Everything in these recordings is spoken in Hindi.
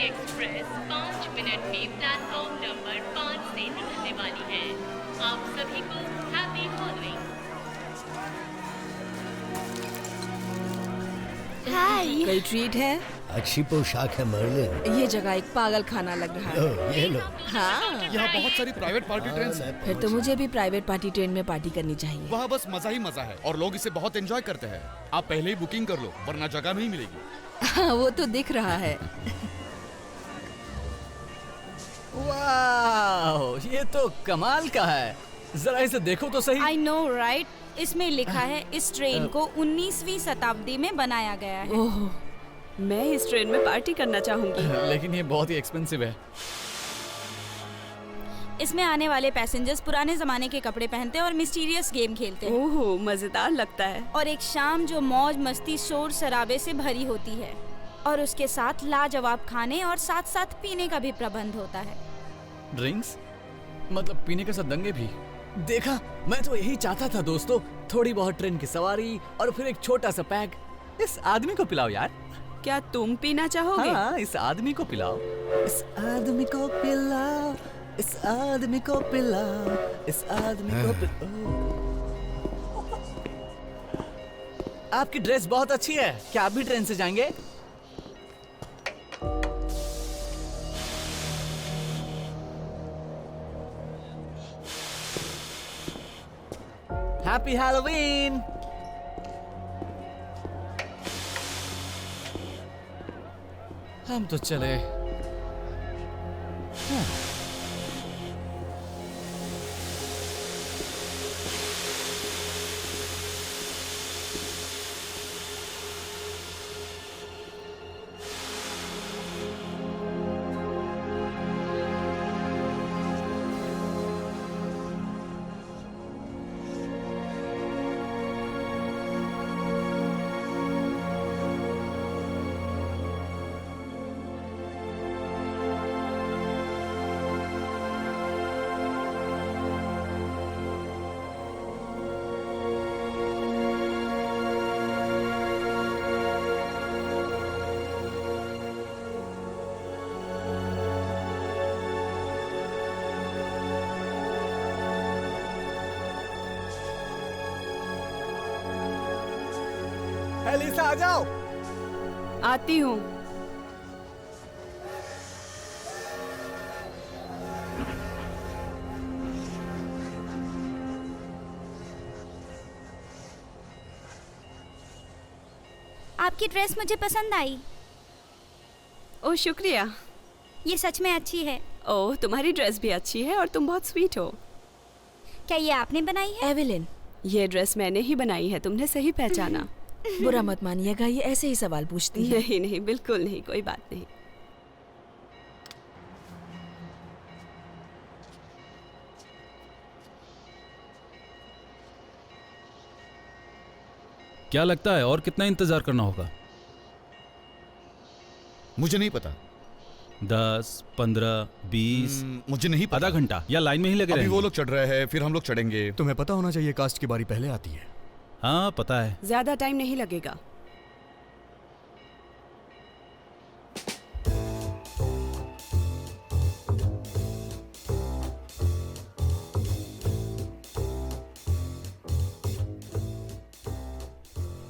एक्सप्रेस 5 मिनट में प्लेटफॉर्म नंबर 5 से निकलने वाली है। आप सभी को हैप्पी फॉलोइंग। हाय। कोई ट्रीट है? अच्छी पोशाक है मर्लिन। ये जगह एक पागल खाना लग रहा है। ओह, ये लो। हाँ, यहाँ बहुत सारी प्राइवेट पार्टी ट्रेन्स हैं। फिर तो मुझे भी प्राइवेट पार्टी ट्रेन में पार्टी करनी चाहिए। वहाँ बस मजा ही मजा है और लोग इसे बहुत एंजॉय करते हैं। आप पहले ही बुकिंग कर लो वरना जगह नहीं मिलेगी। हाँ, वो तो दिख रहा है। वाह, ये तो कमाल का है। जरा इसे देखो तो सही। I know, right? इसमें लिखा है इस ट्रेन को 19वीं शताब्दी में बनाया गया है। ओह, मैं इस ट्रेन में पार्टी करना चाहूंगी। लेकिन ये बहुत ही एक्सपेंसिव है। इसमें आने वाले पैसेंजर्स पुराने जमाने के कपड़े पहनते हैं और मिस्टीरियस गेम खेलते हैं। ओह, मजेदार लगता है। और एक शाम जो मौज मस्ती शोर शराबे से भरी होती है और उसके साथ लाजवाब खाने और साथ साथ पीने का भी प्रबंध होता है। ड्रिंक्स मतलब पीने के साथ दंगे भी। देखा, मैं तो यही चाहता था दोस्तों। थोड़ी बहुत ट्रेन की सवारी और फिर एक छोटा सा पैक। इस आदमी को पिलाओ यार। क्या तुम पीना चाहोगे? हाँ, इस आदमी को पिलाओ। इस आदमी को पिलाओ, इस आदमी को पिलाओ, इस आदमी को पिलाओ। आपकी ड्रेस बहुत अच्छी है। क्या आप भी ट्रेन से जाएंगे? Happy Halloween. हम तो चले। एलिसा आ जाओ। आती हूँ। आपकी ड्रेस मुझे पसंद आई। ओह, शुक्रिया। ये सच में अच्छी है। ओह, तुम्हारी ड्रेस भी अच्छी है और तुम बहुत स्वीट हो। क्या ये आपने बनाई है? एवेलिन, ये ड्रेस मैंने ही बनाई है। तुमने सही पहचाना। बुरा मत मानिएगा, ये ऐसे ही सवाल पूछती है। नहीं नहीं, बिल्कुल नहीं, कोई बात नहीं। क्या लगता है और कितना इंतजार करना होगा? मुझे नहीं पता। 10, 15, 20, मुझे नहीं पता। आधा घंटा या लाइन में ही लगे अभी रहेंगे? वो लोग चढ़ रहे हैं फिर हम लोग चढ़ेंगे। तुम्हें पता होना चाहिए कास्ट की बारी पहले आती है। हाँ पता है। ज्यादा टाइम नहीं लगेगा।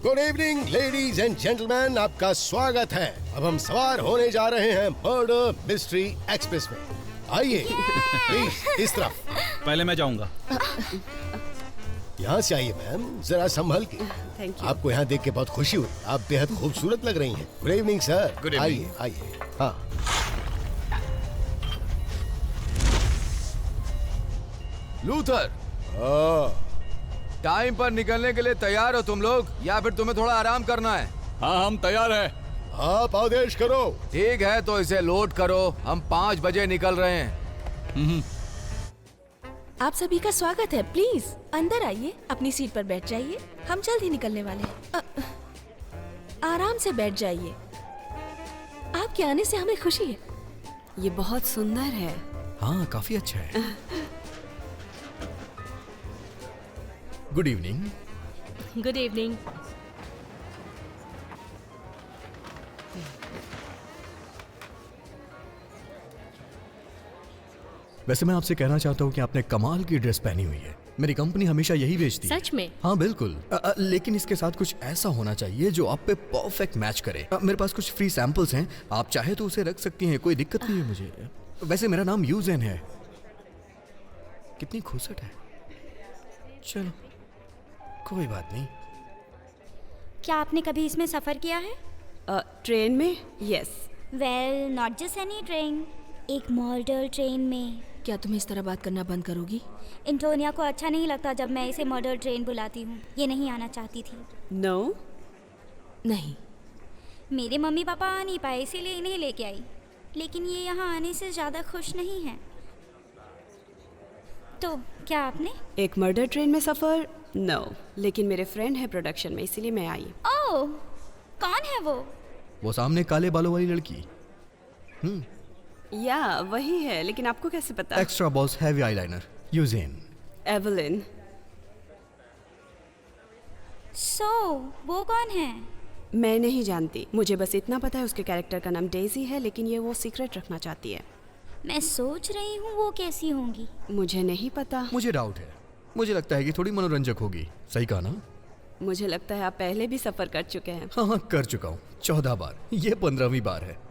Good evening ladies and gentleman, आपका स्वागत है। अब हम सवार होने जा रहे हैं मर्डर मिस्ट्री एक्सप्रेस में। आइए प्लीज इस तरफ। पहले मैं जाऊंगा। यहाँ से आइए मैम, जरा संभल के। Thank you. आपको यहाँ देख के बहुत खुशी हुई। आप बेहद खूबसूरत लग रही हैं। Good evening sir. Good evening. आइए आइए। हाँ, लूथर, टाइम पर निकलने के लिए तैयार हो तुम लोग या फिर तुम्हें थोड़ा आराम करना है? हाँ, हम तैयार हैं। आप आदेश करो। ठीक है तो इसे लोड करो। हम 5 बजे निकल रहे हैं। आप सभी का स्वागत है। प्लीज अंदर आइए, अपनी सीट पर बैठ जाइए। हम जल्द ही निकलने वाले हैं। आराम से बैठ जाइए। आपके आने से हमें खुशी है। ये बहुत सुंदर है। हाँ, काफी अच्छा है। Good evening. Good evening. वैसे मैं आपसे कहना चाहता हूँ कि आपने कमाल की ड्रेस पहनी हुई है। मेरी कंपनी हमेशा यही बेचती है। सच में? हाँ बिल्कुल। लेकिन इसके साथ कुछ ऐसा होना चाहिए जो आप पे परफेक्ट मैच करे। मेरे पास कुछ फ्री सैंपल्स हैं, आप चाहे तो उसे रख सकती हैं, कोई दिक्कत नहीं है मुझे। वैसे मेरा नाम यूजेन है। कितनी खूबसूरत है। चलो कोई बात नहीं। क्या आपने कभी इसमें सफ़र किया है? ट्रेन में? Yes. Well, not just any train, एक मॉडल ट्रेन में। क्या तुम इस तरह बात करना बंद करोगी? एंटोनिया को अच्छा नहीं लगता जब मैं इसे मॉडल ट्रेन बुलाती हूँ। ये नहीं आना चाहती थी। नो नहीं। मेरे मम्मी पापा आ नहीं पाए इसीलिए इन्हें लेके आई, लेकिन ये यहाँ आने से ज़्यादा खुश नहीं है। तो क्या आपने? एक मर्डर ट्रेन में सफ़र? नो, लेकिन मेरे फ्रेंड है प्रोडक्शन में, इसीलिए मैं आई। ओह, कौन है वो सामने काले बालों वाली लड़की। या वही है, लेकिन आपको कैसे पता? Extra boss heavy eyeliner, Eugene. Evelyn. So वो कौन है? मैं नहीं जानती, मुझे बस इतना पता है उसके कैरेक्टर का नाम डेजी है, लेकिन ये वो सीक्रेट रखना चाहती है। मैं सोच रही हूँ वो कैसी होंगी। मुझे नहीं पता। मुझे डाउट है, मुझे लगता है कि थोड़ी मनोरंजक होगी। सही कहा ना? मुझे लगता है आप पहले भी सफ़र कर चुके हैं। हाँ कर चुका हूँ 14 बार, ये 15वीं बार है।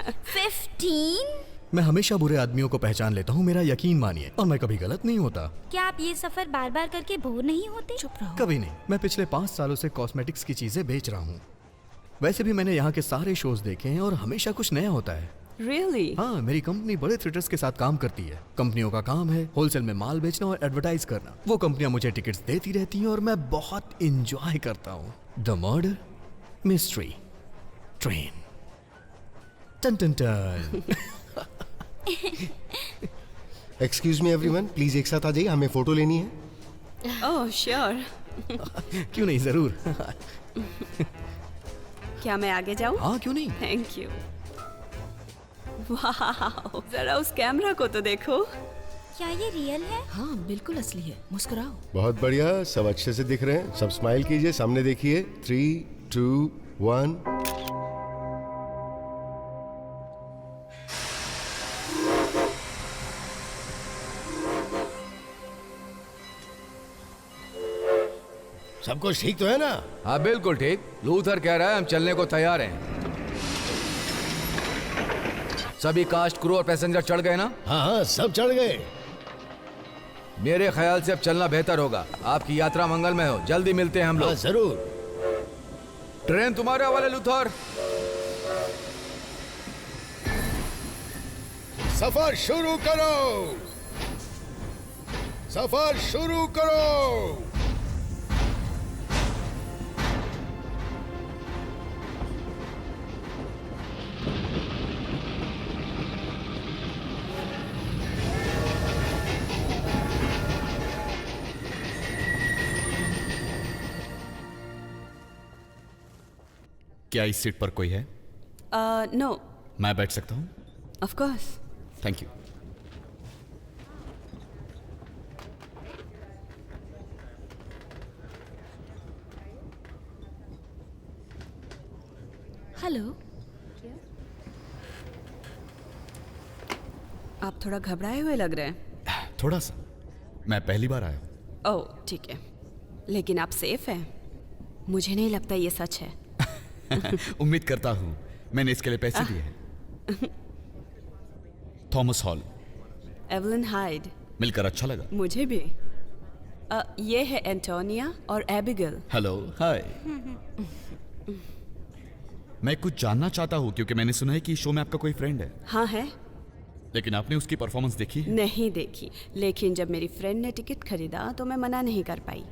15? मैं हमेशा बुरे आदमियों को पहचान लेता हूँ, मेरा यकीन मानिए, और मैं कभी गलत नहीं होता। क्या आप ये सफ़र बार बार करके बोर नहीं होते? चुप रहो। कभी नहीं। मैं पिछले 5 सालों से कॉस्मेटिक्स की चीजें बेच रहा हूँ। वैसे भी मैंने यहाँ के सारे शोज देखे हैं और हमेशा कुछ नया होता है। Really? हाँ, मेरी कंपनी बड़े थिएटर्स के साथ काम करती है। कंपनियों का काम है होलसेल में माल बेचना और एडवर्टाइज करना। वो कंपनियां मुझे टिकट्स देती रहती हैं और मैं बहुत इंजॉय करता हूँ। The murder mystery train. टन टन टन। एक्सक्यूज मी एवरीवन, प्लीज एक साथ आ जाइए, हमें फोटो लेनी है। Oh sure. क्यों नहीं, जरूर। क्या मैं आगे जाऊँ? हाँ क्यों नहीं। Thank you. वाह, जरा उस कैमरा को तो देखो। क्या ये रियल है? हाँ बिल्कुल असली है, मुस्कुराओ। बहुत बढ़िया, सब अच्छे से दिख रहे हैं। सब स्माइल कीजिए, सामने देखिए। 3, 2, 1। सब कुछ ठीक तो है ना? हाँ बिल्कुल ठीक। लूथर कह रहा है हम चलने को तैयार हैं। सभी कास्ट, क्रू और पैसेंजर चढ़ गए ना? हाँ हाँ, सब चढ़ गए। मेरे ख्याल से अब चलना बेहतर होगा। आपकी यात्रा मंगलमय हो। जल्दी मिलते हैं हम लोग। हाँ जरूर। ट्रेन तुम्हारे हवाले लूथर। सफर शुरू करो, सफर शुरू करो। क्या इस सीट पर कोई है? नो। मैं बैठ सकता हूँ? Of course. Thank you. Hello. आप थोड़ा घबराए हुए लग रहे हैं। थोड़ा सा। मैं पहली बार आया हूँ। ओह ठीक है, लेकिन आप सेफ हैं? मुझे नहीं लगता ये सच है। उम्मीद करता हूँ, मैंने इसके लिए पैसे दिए हैं। Thomas hall. Evelyn hide. मिलकर अच्छा लगा। मुझे भी। ये है एंटोनिया और एबिगेल। हेलो। हाय। मैं कुछ जानना चाहता हूँ क्योंकि मैंने सुना है कि शो में आपका कोई फ्रेंड है। हाँ है। लेकिन आपने उसकी परफॉर्मेंस देखी है? नहीं देखी, लेकिन जब मेरी फ्रेंड ने टिकट खरीदा तो मैं मना नहीं कर पाई।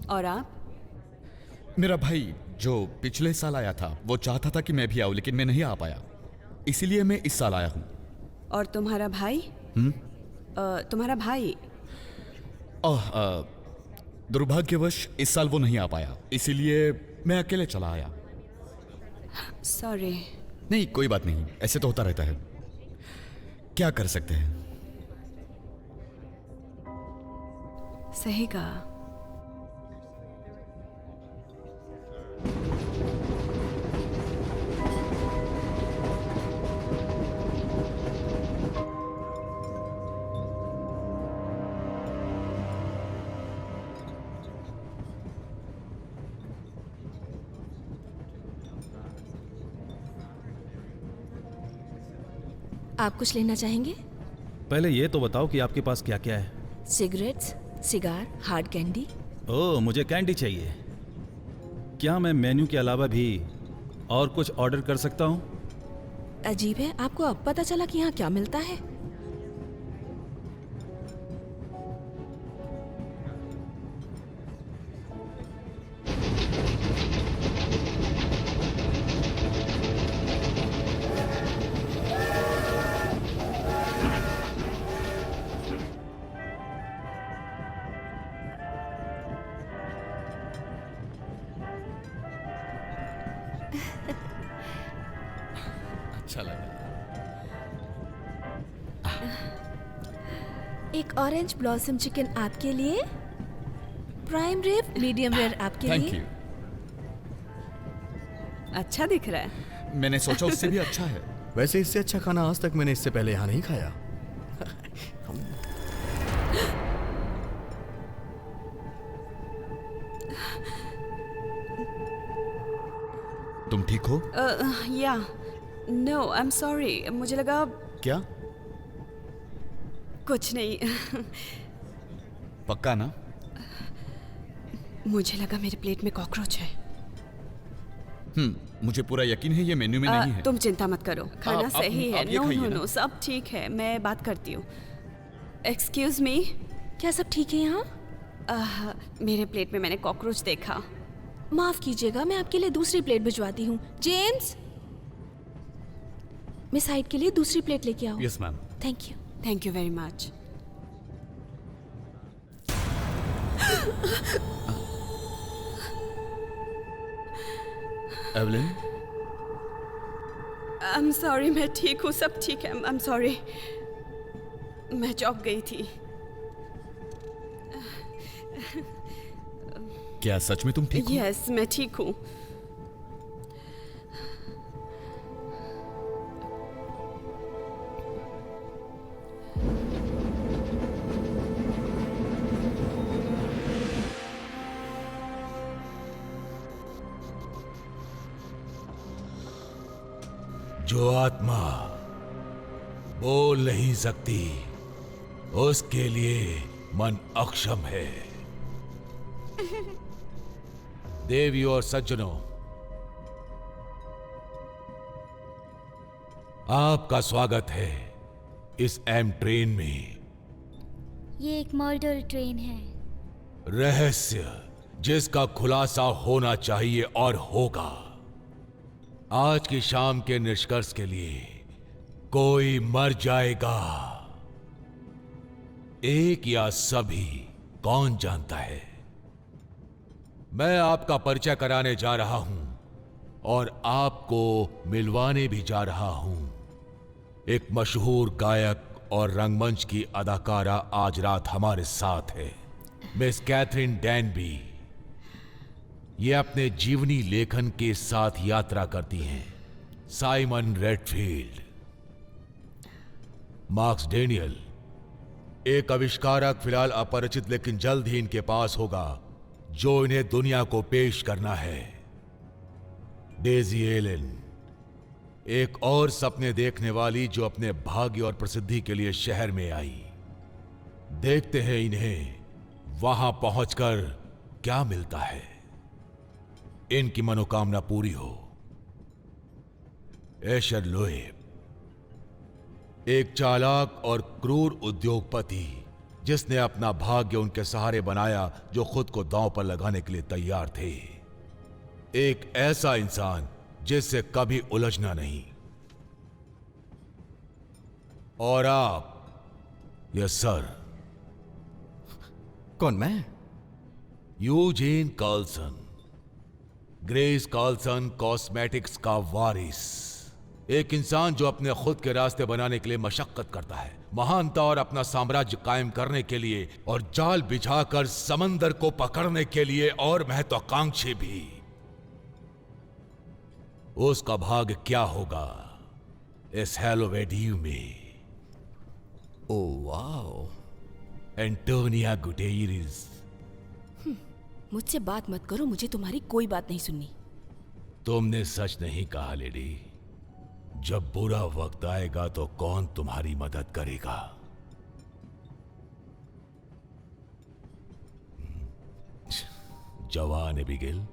और आप? मेरा भाई जो पिछले साल आया था वो चाहता था कि मैं भी आऊं, लेकिन मैं नहीं आ पाया, इसीलिए मैं इस साल आया हूँ। और तुम्हारा भाई? तुम्हारा भाई? दुर्भाग्यवश इस साल वो नहीं आ पाया, इसीलिए मैं अकेले चला आया। सॉरी। नहीं कोई बात नहीं, ऐसे तो होता रहता है, क्या कर सकते हैं। सही कहा। आप कुछ लेना चाहेंगे? पहले ये तो बताओ कि आपके पास क्या क्या है। Cigarettes, cigar, hard candy. Oh, मुझे कैंडी चाहिए। क्या मैं मेन्यू के अलावा भी और कुछ ऑर्डर कर सकता हूँ? अजीब है, आपको अब पता चला कि यहाँ क्या मिलता है? अच्छा लगा। एक ऑरेंज ब्लॉसम चिकन आपके लिए, प्राइम रिब मीडियम रेयर आपके थैंक लिए। यू। अच्छा दिख रहा है। मैंने सोचा उससे भी अच्छा है। वैसे इससे अच्छा खाना आज तक मैंने इससे पहले यहाँ नहीं खाया। तुम ठीक हो? या नो, आई एम सॉरी, मुझे लगा क्या? कुछ नहीं। पक्का ना? मुझे लगा मेरे प्लेट में कॉकरोच है। मुझे पूरा यकीन है ये मेन्यू में नहीं है। तुम चिंता मत करो, खाना आप- सही है। आप ये नो खाइए नो ना। नो, सब ठीक है, मैं बात करती हूँ। एक्सक्यूज मी, क्या सब ठीक है यहाँ? मेरे प्लेट में मैंने कॉकरोच देखा। माफ कीजिएगा, मैं आपके लिए दूसरी प्लेट भिजवाती हूँ। जेम्स, मिस हाइड के लिए दूसरी प्लेट लेके आओ। Yes ma'am. Thank you. Thank you very much. Evelyn, I am sorry, मैं ठीक हूँ, सब ठीक है। आई एम सॉरी, मैं चौंक गई थी। क्या सच में तुम ठीक हो? यस, मैं ठीक हूँ। जो आत्मा बोल नहीं सकती उसके लिए मन अक्षम है। देवियों और सज्जनों, आपका स्वागत है इस एम ट्रेन में। ये एक मर्डर ट्रेन है। रहस्य जिसका खुलासा होना चाहिए और होगा। आज की शाम के निष्कर्ष के लिए कोई मर जाएगा, एक या सभी, कौन जानता है। मैं आपका परिचय कराने जा रहा हूं और आपको मिलवाने भी जा रहा हूं। एक मशहूर गायक और रंगमंच की अदाकारा आज रात हमारे साथ है, मिस कैथरीन डैनबी। ये अपने जीवनी लेखन के साथ यात्रा करती हैं। साइमन रेडफील्ड, मार्क्स डेनियल, एक आविष्कारक फिलहाल अपरिचित लेकिन जल्द ही इनके पास होगा जो इन्हें दुनिया को पेश करना है। डेजी एलन, एक और सपने देखने वाली जो अपने भाग्य और प्रसिद्धि के लिए शहर में आई। देखते हैं इन्हें वहां पहुंचकर क्या मिलता है। इनकी मनोकामना पूरी हो। एशर लोएब, एक चालाक और क्रूर उद्योगपति जिसने अपना भाग्य उनके सहारे बनाया जो खुद को दांव पर लगाने के लिए तैयार थे। एक ऐसा इंसान जिससे कभी उलझना नहीं। और आप, यस सर। कौन? मैं? Eugene Carlson, Grace Carlson cosmetics का वारिस। एक इंसान जो अपने खुद के रास्ते बनाने के लिए मशक्कत करता है, महानता और अपना साम्राज्य कायम करने के लिए, और जाल बिछाकर समंदर को पकड़ने के लिए, और महत्वाकांक्षी भी। उसका भाग्य क्या होगा इस हेलोवेडियो में? Oh wow, Antonia Guterres. मुझसे बात मत करो, मुझे तुम्हारी कोई बात नहीं सुननी। तुमने सच नहीं कहा लेडी। जब बुरा वक्त आएगा तो कौन तुम्हारी मदद करेगा? जवान एबिगेल,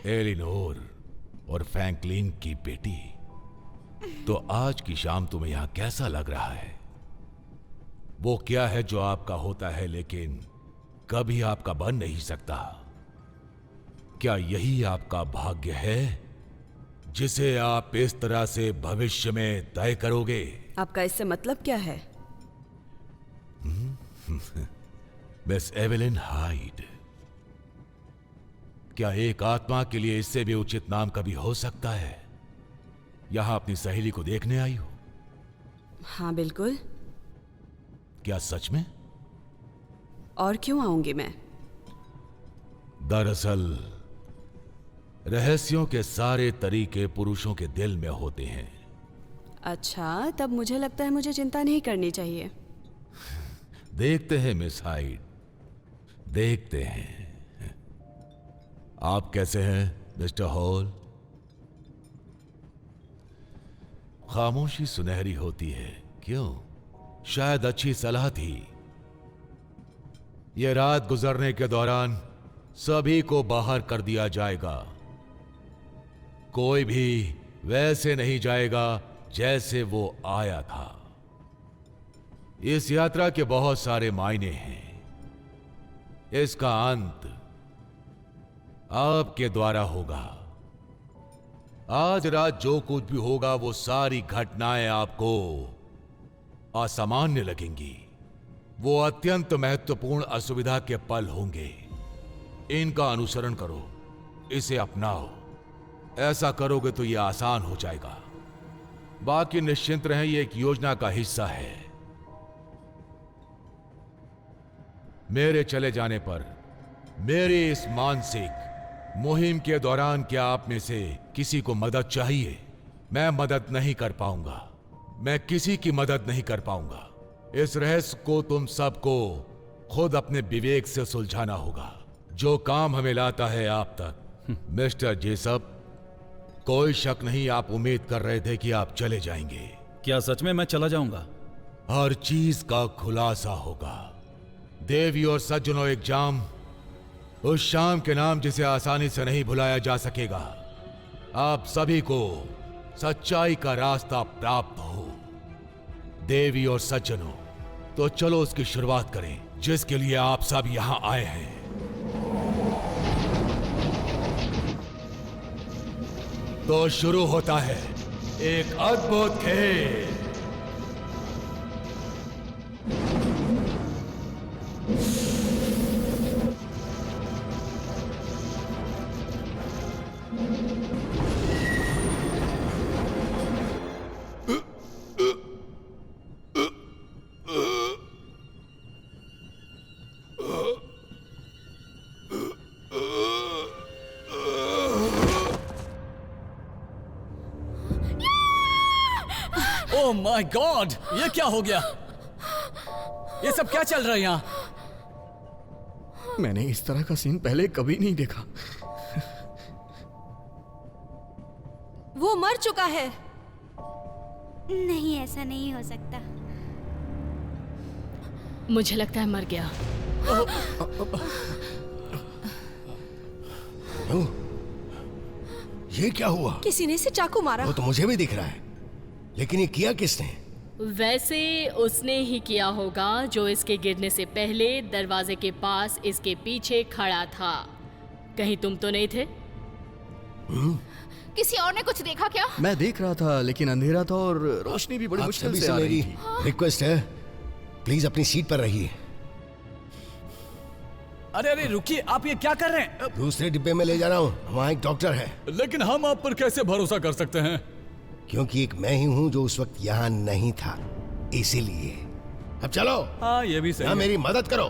एलिनोर और फ्रैंकलिन की बेटी। तो आज की शाम तुम्हें यहां कैसा लग रहा है? वो क्या है जो आपका होता है लेकिन कभी आपका बन नहीं सकता? क्या यही आपका भाग्य है जिसे आप इस तरह से भविष्य में तय करोगे? आपका इससे मतलब क्या है? मिस एवेलिन हाइड, क्या एक आत्मा के लिए इससे भी उचित नाम कभी हो सकता है? यहां अपनी सहेली को देखने आई हो? हाँ बिल्कुल। क्या सच में? और क्यों आऊंगी मैं? दरअसल रहस्यों के सारे तरीके पुरुषों के दिल में होते हैं। अच्छा, तब मुझे लगता है मुझे चिंता नहीं करनी चाहिए। देखते हैं मिस हाइड, देखते हैं। आप कैसे हैं मिस्टर हॉल? खामोशी सुनहरी होती है, क्यों? शायद अच्छी सलाह थी। यह रात गुजरने के दौरान सभी को बाहर कर दिया जाएगा। कोई भी वैसे नहीं जाएगा जैसे वो आया था। इस यात्रा के बहुत सारे मायने हैं। इसका अंत आपके द्वारा होगा। आज रात जो कुछ भी होगा वो सारी घटनाएं आपको असामान्य लगेंगी। वो अत्यंत महत्वपूर्ण असुविधा के पल होंगे। इनका अनुसरण करो, इसे अपनाओ। ऐसा करोगे तो यह आसान हो जाएगा। बाकी निश्चिंत रहें, यह एक योजना का हिस्सा है। मेरे चले जाने पर मेरी इस मानसिक मुहिम के दौरान क्या आप में से किसी को मदद चाहिए? मैं मदद नहीं कर पाऊंगा। मैं किसी की मदद नहीं कर पाऊंगा। इस रहस्य को तुम सबको खुद अपने विवेक से सुलझाना होगा। जो काम हमें लाता है आप तक। मिस्टर जेसप, कोई शक नहीं आप उम्मीद कर रहे थे कि आप चले जाएंगे। क्या सच में मैं चला जाऊंगा? हर चीज का खुलासा होगा। देवी और सज्जनों, एग्जाम उस शाम के नाम जिसे आसानी से नहीं भुलाया जा सकेगा। आप सभी को सच्चाई का रास्ता प्राप्त हो। देवी और सज्जनों, तो चलो उसकी शुरुआत करें जिसके लिए आप सब यहां आए हैं। तो शुरू होता है एक अद्भुत खेल। ओह माय गॉड, ये क्या हो गया? ये सब क्या चल रहा है यहाँ? मैंने इस तरह का सीन पहले कभी नहीं देखा। वो मर चुका है। नहीं, ऐसा नहीं हो सकता। मुझे लगता है मर गया। ये क्या हुआ? किसी ने इसे चाकू मारा। वो तो मुझे भी दिख रहा है, लेकिन ये किया किसने? वैसे उसने ही किया होगा जो इसके गिरने से पहले दरवाजे के पास इसके पीछे खड़ा था। कहीं तुम तो नहीं थे? किसी और ने कुछ देखा क्या? मैं देख रहा था लेकिन अंधेरा था और रोशनी भी बड़ी आप मुश्किल सभी से से आ रही मेरी थी। रिक्वेस्ट है, प्लीज अपनी सीट पर रहिए। अरे अरे रुकिए, आप ये क्या कर रहे हैं? दूसरे डिब्बे में ले जा रहा हूँ, वहाँ एक डॉक्टर है। लेकिन हम आप पर कैसे भरोसा कर सकते हैं? क्योंकि एक मैं ही हूँ जो उस वक्त यहाँ नहीं था, इसीलिए। अब चलो। हाँ, ये भी सही है। मेरी मदद करो,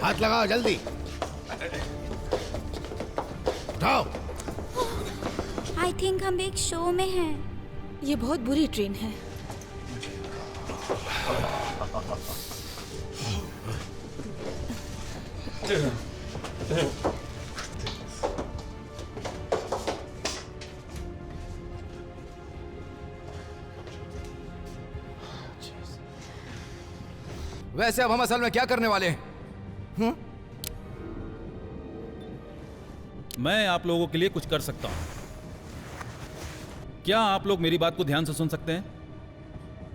हाथ लगाओ जल्दी। उठाओ। आई थिंक हम एक शो में हैं। ये बहुत बुरी ट्रेन है। वैसे अब हम असल में क्या करने वाले हैं? मैं आप लोगों के लिए कुछ कर सकता हूं। क्या आप लोग मेरी बात को ध्यान से सुन सकते हैं?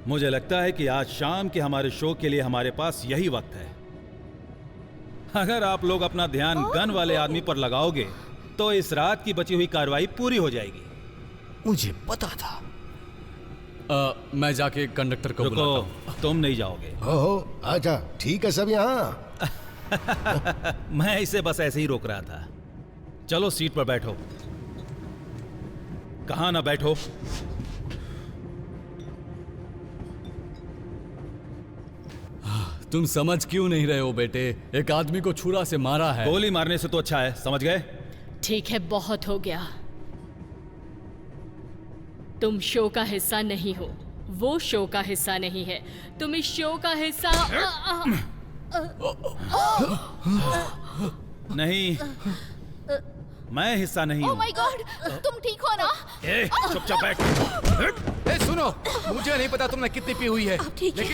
मुझे लगता है कि आज शाम के हमारे शो के लिए हमारे पास यही वक्त है। अगर आप लोग अपना ध्यान गन वाले आदमी पर लगाओगे तो इस रात की बची हुई कार्रवाई पूरी हो जाएगी। मुझे पता था। मैं जाके कंडक्टर को बुलाता हूं। तुम नहीं जाओगे। ओहो, आजा, ठीक है सब यहाँ। मैं इसे बस ऐसे ही रोक रहा था। चलो सीट पर बैठो। कहाँ ना बैठो। तुम समझ क्यों नहीं रहे हो बेटे? एक आदमी को छुरा से मारा है। गोली मारने से तो अच्छा है, समझ गए? ठीक है, बहुत हो गया। तुम शो का हिस्सा नहीं हो, वो शो का हिस्सा नहीं है। तुम इस शो का हिस्सा नहीं, मैं हिस्सा नहीं हूँ। ओह माय गॉड, तुम ठीक हो ना? चुपचाप बैठ। सुनो, मुझे नहीं पता तुमने कितनी पी हुई है,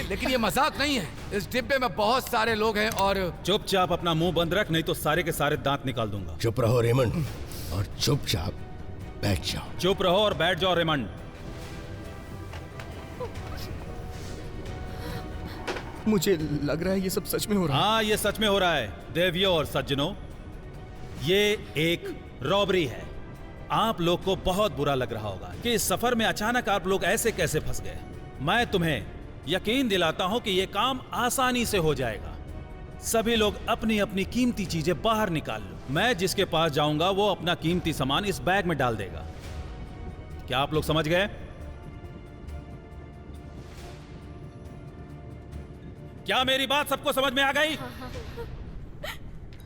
लेकिन ये मजाक नहीं है। इस डिब्बे में बहुत सारे लोग हैं और चुपचाप अपना मुंह बंद रख, नहीं तो सारे के सारे दांत निकाल दूंगा। चुप रहो रेमंड और चुपचाप बैठ जाओ। चुप रहो और बैठ जाओ रेमंड। मुझे लग रहा है ये सब सच में हो रहा है। हाँ, ये सच में हो रहा है देवियों और सज्जनों। ये एक रॉबरी है। आप लोग को बहुत बुरा लग रहा होगा कि इस सफर में अचानक आप लोग ऐसे कैसे फंस गए। मैं तुम्हें यकीन दिलाता हूं कि यह काम आसानी से हो जाएगा। सभी लोग अपनी अपनी कीमती चीजें बाहर निकाल लो। मैं जिसके पास जाऊंगा वो अपना कीमती सामान इस बैग में डाल देगा। क्या आप लोग समझ गए? क्या मेरी बात सबको समझ में आ गई?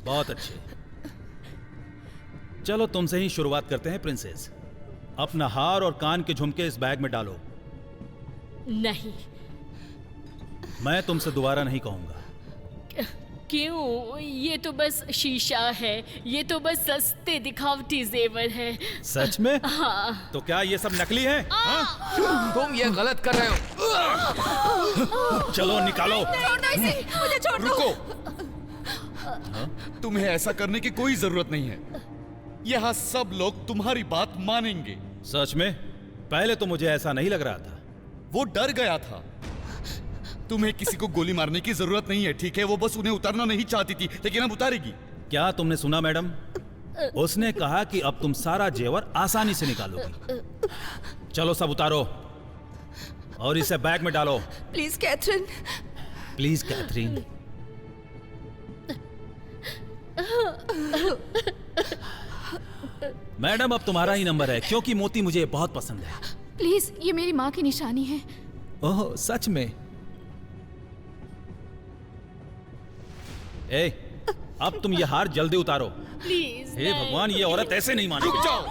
बहुत अच्छे। चलो तुमसे ही शुरुआत करते हैं प्रिंसेस। अपना हार और कान के झुमके इस बैग में डालो। नहीं। मैं तुमसे दोबारा नहीं कहूंगा। क्यों? ये तो बस शीशा है, ये तो बस सस्ते दिखावटी जेवर है। सच में? हाँ। तो क्या ये सब नकली है? तुम ये गलत कर रहे हो। चलो निकालो। मुझे छोड़ दो। रुको। तुम्हें ऐसा करने की कोई जरूरत नहीं है। यहाँ सब लोग तुम्हारी बात मानेंगे। सच में? पहले तो मुझे ऐसा नहीं लग रहा था। वो डर गया था। तुम्हें किसी को गोली मारने की जरूरत नहीं है, ठीक है? वो बस उन्हें उतारना नहीं चाहती थी, लेकिन अब उतारेगी। क्या तुमने सुना मैडम? उसने कहा कि अब तुम सारा जेवर आसानी से निकालोगी। चलो सब उतारो और इसे बैग में डालो। Please Catherine. Please Catherine. Madam अब तुम्हारा ही नंबर है, क्योंकि मोती मुझे बहुत पसंद है। प्लीज, ये मेरी माँ की निशानी है। ओह सच में? ए, अब तुम ये हार जल्दी उतारो। प्लीज। हे भगवान, ये औरत ऐसे नहीं मानेगी। रुक जाओ।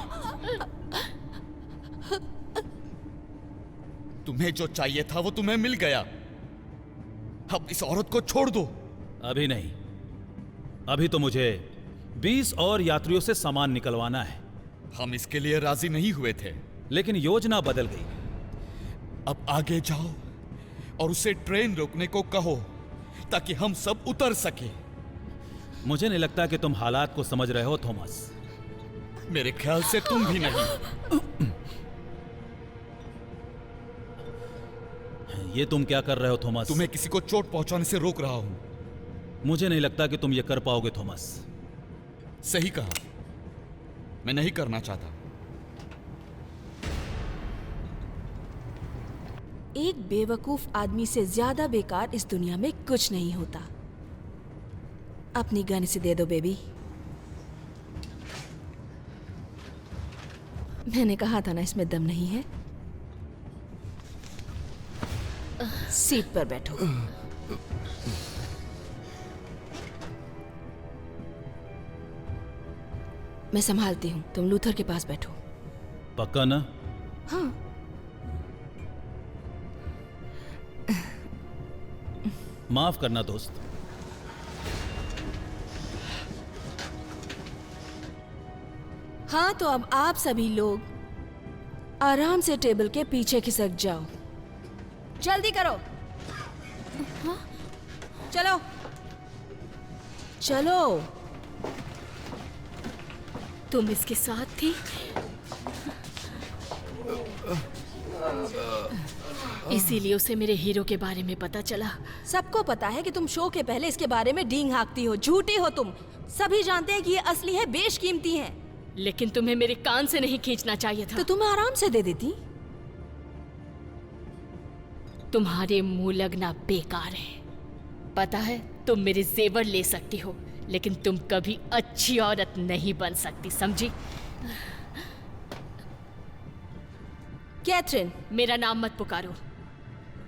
तुम्हें जो चाहिए था वो तुम्हें मिल गया। अब इस औरत को छोड़ दो। अभी नहीं। अभी तो मुझे 20 और यात्रियों से सामान निकलवाना है। हम इसके लिए राजी नहीं हुए थे, लेकिन योजना बदल गई। अब आगे जाओ और उसे ट्रेन रोकने को कहो ताकि हम सब उतर सके। मुझे नहीं लगता कि तुम हालात को समझ रहे हो थॉमस। मेरे ख्याल से तुम भी नहीं। ये तुम क्या कर रहे हो थॉमस? तुम्हें किसी को चोट पहुंचाने से रोक रहा हूं। मुझे नहीं लगता कि तुम ये कर पाओगे थॉमस। सही कहा, मैं नहीं करना चाहता। एक बेवकूफ आदमी से ज्यादा बेकार इस दुनिया में कुछ नहीं होता। अपनी गन इसे दे दो बेबी। मैंने कहा था ना इसमें दम नहीं है। सीट पर बैठो। मैं संभालती हूँ, तुम लूथर के पास बैठो। पक्का ना? हाँ। माफ करना दोस्त। हाँ, तो अब आप सभी लोग आराम से टेबल के पीछे खिसक जाओ। जल्दी करो। हाँ? चलो चलो। तुम इसके साथ थी? इसीलिए उसे मेरे हीरो के बारे में पता चला। सबको पता है कि तुम शो के पहले इसके बारे में डींग हाँकती हो। झूठी हो तुम। सभी जानते हैं कि ये असली है, बेशकीमती है। लेकिन तुम्हें मेरे कान से नहीं खींचना चाहिए था। तो तुम्हें आराम से दे देती। तुम्हारे मुंह लगना बेकार है। पता है, तुम मेरे जेवर ले सकती हो, लेकिन तुम कभी अच्छी औरत नहीं बन सकती, समझी? कैथरीन, मेरा नाम मत पुकारो।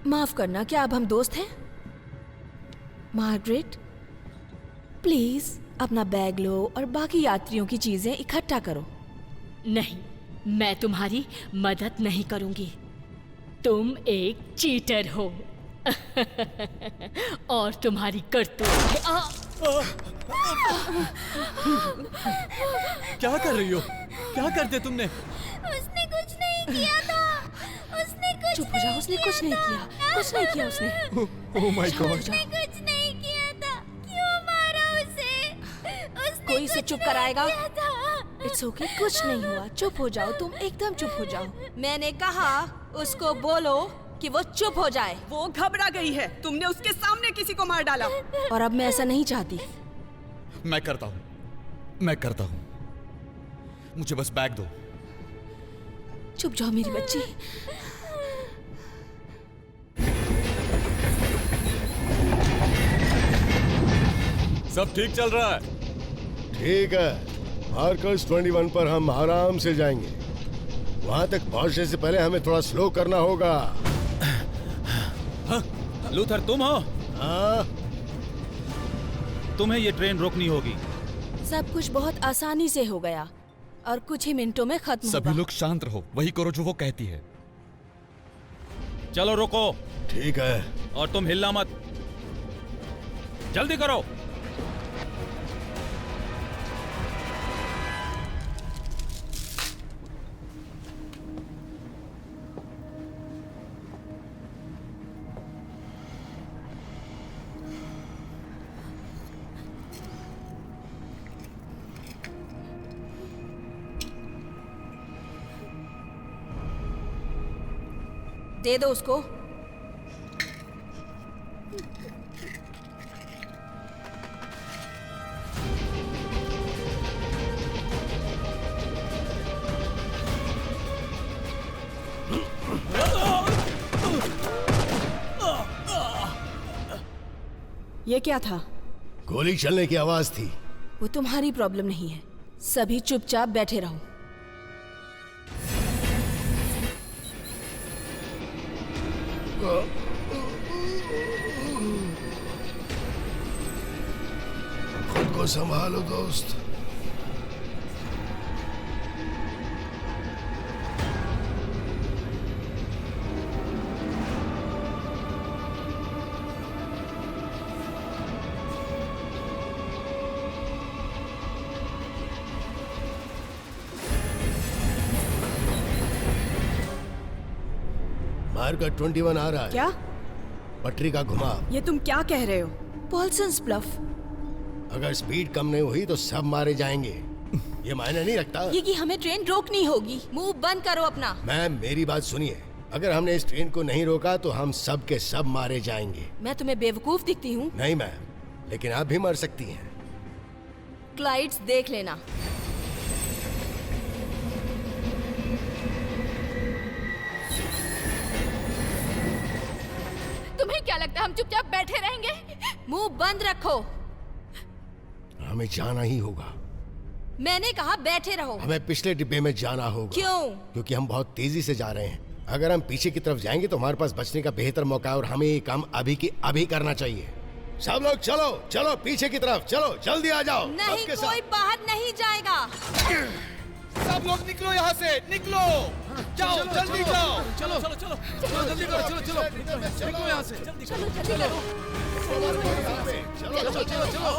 माफ करना, क्या अब हम दोस्त हैं? मार्गरेट, प्लीज अपना बैग लो और बाकी यात्रियों की चीजें इकट्ठा करो। नहीं, मैं तुम्हारी मदद नहीं करूंगी। तुम एक चीटर हो और तुम्हारी करतूत है। क्या कर रही हो? क्या करते तुमने? उसने कुछ नहीं किया था। उसने कुछ चुप हो जाओ, उसने कुछ नहीं किया। कुछ नहीं किया उसने। Oh my God. उसने कुछ नहीं किया था। क्यों मारा उसे? उसने कोई इसे चुप कराएगा? किया था। इट्स ओके, कुछ नहीं हुआ। चुप हो जाओ, तुम एकदम चुप हो जाओ। मैंने कहा उसको बोलो कि वो चुप हो जाए। वो घबरा गई है। तुमने उसके सामने किसी को मार डाला। और अब मैं ऐसा नहीं चाहती। मैं करता हूँ। मुझे बस बैग दो। चुप जाओ मेरी बच्ची। सब ठीक चल रहा है? ठीक है, मार्कस 21 पर हम आराम से जाएंगे। वहां तक पहुंचने से पहले हमें थोड़ा स्लो करना होगा। हाँ, लूथर तुम हो? हाँ? तुम्हें ये ट्रेन रोकनी होगी। सब कुछ बहुत आसानी से हो गया और कुछ ही मिनटों में खत्म होगा। सभी लोग शांत रहो, वही करो जो वो कहती है। चलो रुको। ठीक है। और तुम हिलना मत। जल्दी करो। दे दो उसको। ये क्या था? गोली चलने की आवाज थी। वो तुम्हारी प्रॉब्लम नहीं है। सभी चुपचाप बैठे रहो। खुद को संभालो दोस्त। मार्कस 21 आ रहा है। क्या? पटरी का घुमाव। ये तुम क्या कह रहे हो? पॉल्सन्स ब्लफ। अगर स्पीड कम नहीं हुई तो सब मारे जाएंगे। ये मायने नहीं रखता। ये कि हमें ट्रेन रोकनी होगी। मुंह बंद करो अपना। मैम मेरी बात सुनिए, अगर हमने इस ट्रेन को नहीं रोका तो हम सब के सब मारे जाएंगे। मैं तुम्हें बेवकूफ दिखती हूँ? नहीं मैम, लेकिन आप भी मर सकती हैं। क्लाइड्स देख लेना। तुम्हें क्या लगता है हम चुपचाप बैठे रहेंगे? मुंह बंद रखो। हमें जाना ही होगा। मैंने कहा बैठे रहो। हमें पिछले डिब्बे में जाना होगा। क्यों? क्योंकि हम बहुत तेजी से जा रहे हैं। अगर हम पीछे की तरफ जाएंगे तो हमारे पास बचने का बेहतर मौका है और हमें ये काम अभी की अभी करना चाहिए। सब लोग चलो चलो पीछे की तरफ चलो, जल्दी आ जाओ। नहीं, कोई बाहर नहीं जाएगा। सब लोग निकलो यहाँ से, निकलो। जाओ जल्दी जाओ। चलो चलो चलो चलो जल्दी करो। चलो चलो निकलो यहाँ से। चलो जल्दी करो। चलो चलो चलो चलो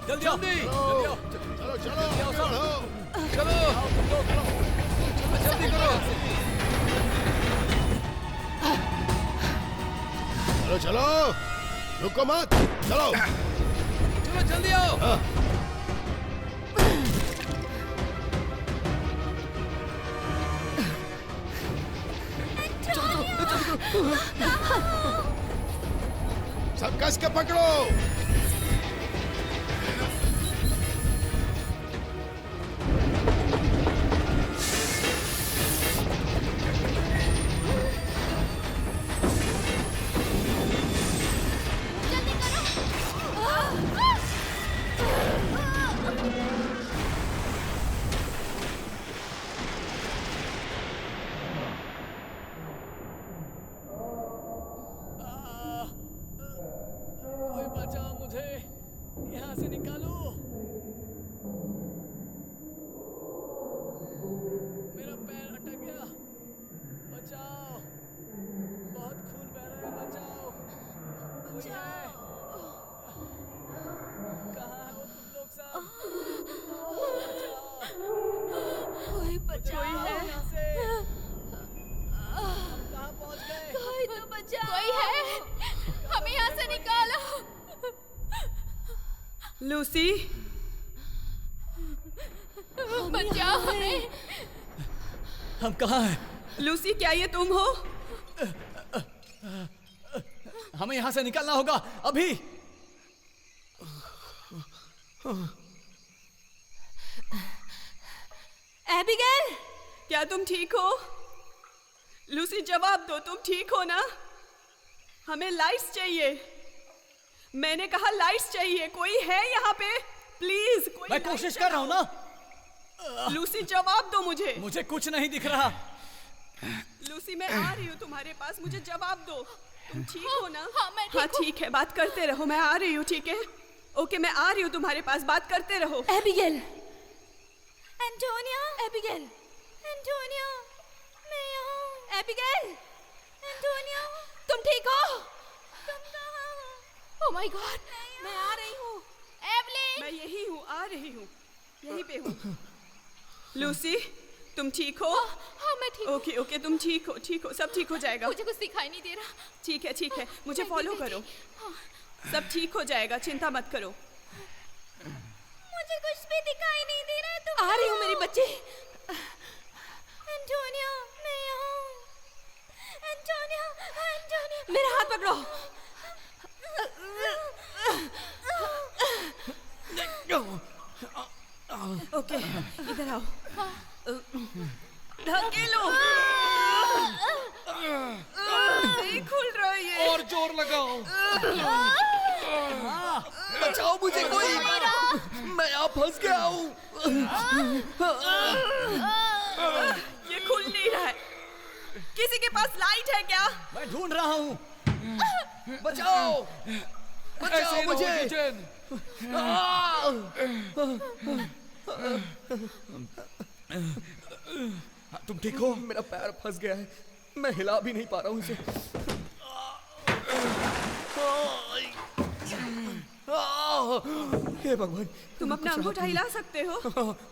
जल्दी आओ। चलो चलो जल्दी करो। चलो चलो। रुको मत, चलो। चलो जल्दी आओ। हाँ। सब कस के पकड़ो। कोई बचाओ मुझे, यहाँ से निकालो। मेरा पैर अटक गया, बचाओ। बहुत खून बह रहा है, बचाओ। कोई है? कहाँ है वो तुम लोग सब? कोई बचाओ। यहाँ से। हम कहाँ पहुँच गए? कोई तो बचाओ। कोई है? हमें यहाँ से निकालो। लूसी, बचाओ हमें। हम कहाँ हैं? लूसी, क्या ये तुम हो? हमें यहाँ से निकलना होगा अभी। एबिगेल, क्या तुम ठीक हो? लूसी, जवाब दो, तुम ठीक हो ना? हमें लाइट्स चाहिए। मैंने कहा लाइट्स चाहिए। कोई है यहाँ पे? प्लीज कोई। मैं कोशिश कर रहा हूँ ना। लूसी, जवाब दो मुझे। मुझे कुछ नहीं दिख रहा। लूसी, मैं आ रही हूँ तुम्हारे पास, मुझे जवाब दो। तुम ठीक हो ना? हाँ, मैं ठीक हूँ। ठीक है, बात करते रहो, मैं आ रही हूँ। ठीक है, ओके, मैं आ रही हूँ तुम्हारे पास, बात करते रहो। एबिगेल, एंटोनिया, एबिगेल, एंटोनिया, मैं यहाँ हूँ। एबिगेल, एंटोनिया, तुम ठीक हो? तुम कहाँ हो? Oh my God! मैं आ रही हूँ। एवलिन! मैं यही हूँ, आ रही हूँ, यहीं पे हूँ। लूसी, तुम ठीक हो? हाँ, मैं ठीक हूँ। ओके ओके, तुम ठीक हो, ठीक हो, सब ठीक हो जाएगा। मुझे कुछ दिखाई नहीं दे रहा। ठीक है, मुझे मैं फॉलो ठीक करो। हाँ। सब ठीक हो जाएगा, चिंता मत करो। मुझे कुछ भी दिखाई नहीं दे रहा है। तुम आ रही हूँ मेरी बच्ची। एंटोनिया, मैं यहाँ हूँ। एंटोनिया, एंटोनिया, मेरा हाथ पकड़ो। ओके, इधर आओ। धकेलो। नहीं खुल रहा है ये। और जोर लगाओ। बचाओ मुझे कोई, मैं यहाँ फंस गया हूँ। ये खुल नहीं रहा है। किसी के पास लाइट है क्या? मैं ढूंढ रहा हूँ। बचाओ, बचाओ मुझे। तुम ठीक हो? मेरा पैर फंस गया है, मैं हिला भी नहीं पा रहा हूँ इसे। हे भगवान, तुम अपना अंगूठा हिला सकते हो?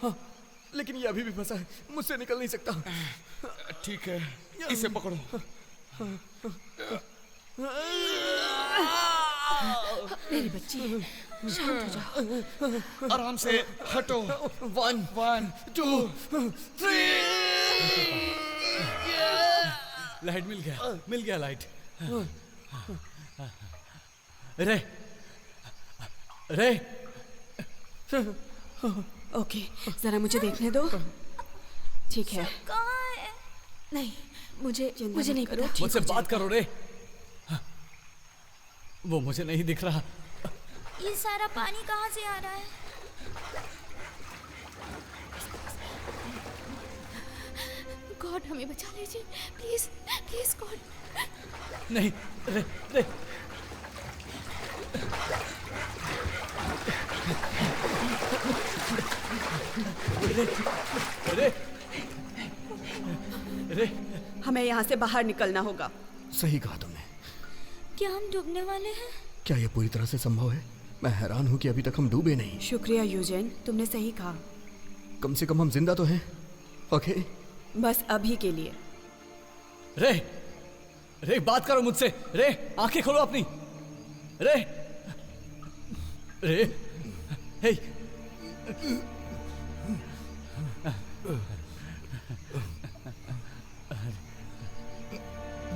हाँ, लेकिन ये अभी भी फंसा है, मुझसे निकल नहीं सकता। ठीक है, इसे पकड़ो। मेरी बच्ची, शांत हो जाओ। आराम से हटो। 1 1 2 3। लाइट मिल गया लाइट। रे ओके, जरा मुझे देखने दो। ठीक है। कहाँ है? नहीं, मुझे नहीं करो। पता। मुझसे बात करो रे। वो मुझे नहीं दिख रहा। ये सारा पानी कहाँ से आ रहा है? गॉड, हमें बचा लीजिए, प्लीज प्लीज गॉड। नहीं, रे रे, हमें यहाँ से बाहर निकलना होगा। सही कहा तुमने। क्या हम डूबने वाले हैं? क्या यह पूरी तरह से संभव है? मैं हैरान हूँ कि अभी तक हम डूबे नहीं। शुक्रिया यूजेन, तुमने सही कहा। कम से कम हम जिंदा तो हैं। ओके, बस अभी के लिए। रे बात करो मुझसे। रे, आंखें खोलो अपनी। रे रे हे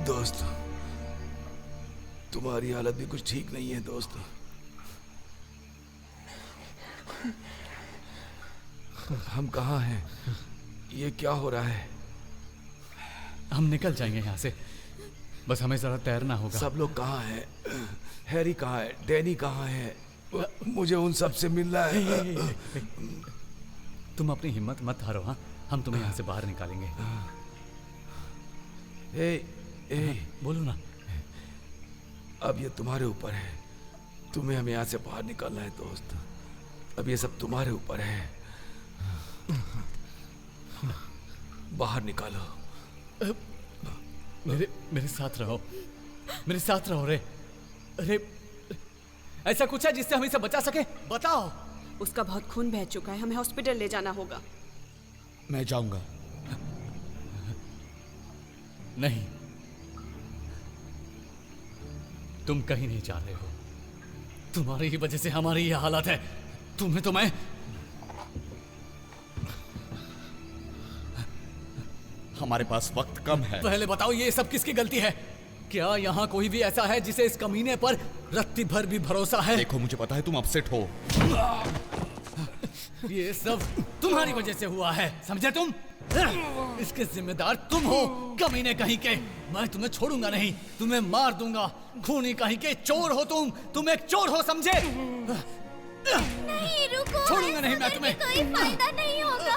दोस्त, तुम्हारी हालत भी कुछ ठीक नहीं है दोस्त। हम कहाँ हैं? ये क्या हो रहा है? हम निकल जाएंगे यहाँ से, बस हमें जरा तैरना होगा। सब लोग कहाँ हैं? हैरी कहाँ है? डैनी कहाँ है? मुझे उन सब से मिलना है। तुम अपनी हिम्मत मत हारो। हाँ, हम तुम्हें यहाँ से बाहर निकालेंगे। बोलो ना। अब ये तुम्हारे ऊपर है, तुम्हें हमें यहाँ से बाहर निकालना है दोस्त। अब ये सब तुम्हारे ऊपर है, बाहर निकालो। मेरे साथ रहो, मेरे साथ रहो रे। अरे ऐसा कुछ है जिससे हम इसे बचा सके? बताओ। उसका बहुत खून बह चुका है, हमें हॉस्पिटल ले जाना होगा। मैं जाऊंगा। नहीं, तुम कहीं नहीं जा रहे हो। तुम्हारी ही वजह से हमारी ये हालत है। तुम्हें तो मैं हमारे पास वक्त कम है। पहले बताओ ये सब किसकी गलती है? क्या यहाँ कोई भी ऐसा है जिसे इस कमीने पर रत्ती भर भी भरोसा है? देखो, मुझे पता है तुम अपसेट हो। ये सब तुम्हारी वजह से हुआ है, समझे तुम? इसके जिम्मेदार तुम हो, कमीने कहीं के। मैं तुम्हें छोड़ूंगा नहीं, तुम्हें मार दूंगा। खूनी कहीं के चोर हो तुम एक चोर हो, समझे? नहीं, रुको। छोड़ूंगा नहीं मैं तुम्हें। कोई फायदा नहीं होगा।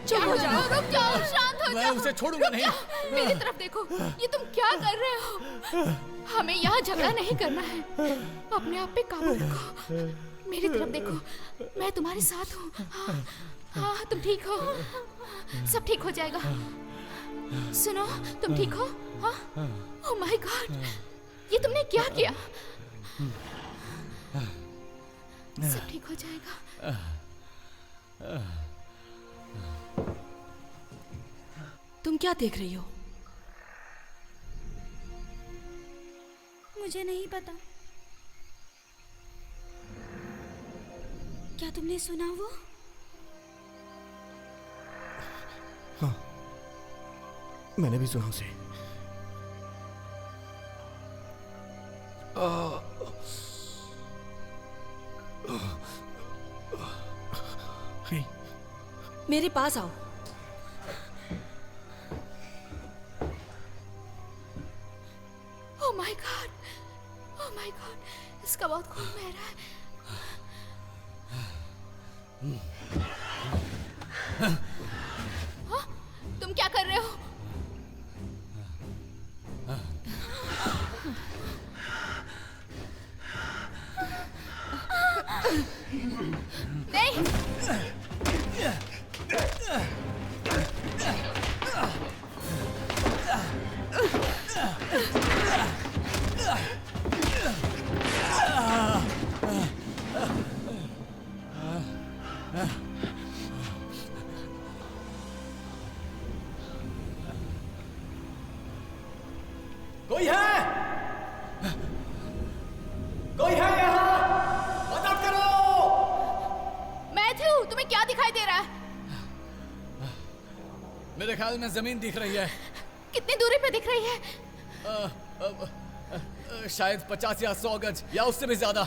चुप हो जाओ। रुक जाओ, शांत हो जाओ। मैं उसे छोड़ूंगा नहीं। मेरी तरफ देखो, ये तुम क्या कर रहे हो? हमें यहाँ झगड़ा नहीं करना है, अपने आप पे काबू रखो। मेरी तरफ देखो, मैं तुम्हारे साथ हूँ। हाँ, हाँ, तुम ठीक हो, सब ठीक हो जाएगा। सुनो, तुम ठीक हो? हाँ? ओह माय गॉड, ये तुमने क्या किया? सब ठीक हो जाएगा। तुम क्या देख रही हो? मुझे नहीं पता। क्या तुमने सुना वो? हाँ, मैंने भी सुना उसे। मेरे पास आओ। Oh my God, oh my God, इसका बहुत खून बह रहा है। हाँ? तुम क्या कर रहे हो? नहीं। कोई है? कोई है यहाँ? मदद करो! मैथ्यू, तुम्हें क्या दिखाई दे रहा है? मेरे ख्याल में जमीन दिख रही है। कितनी दूरी पे दिख रही है? शायद 50 या 100 गज या उससे भी ज्यादा।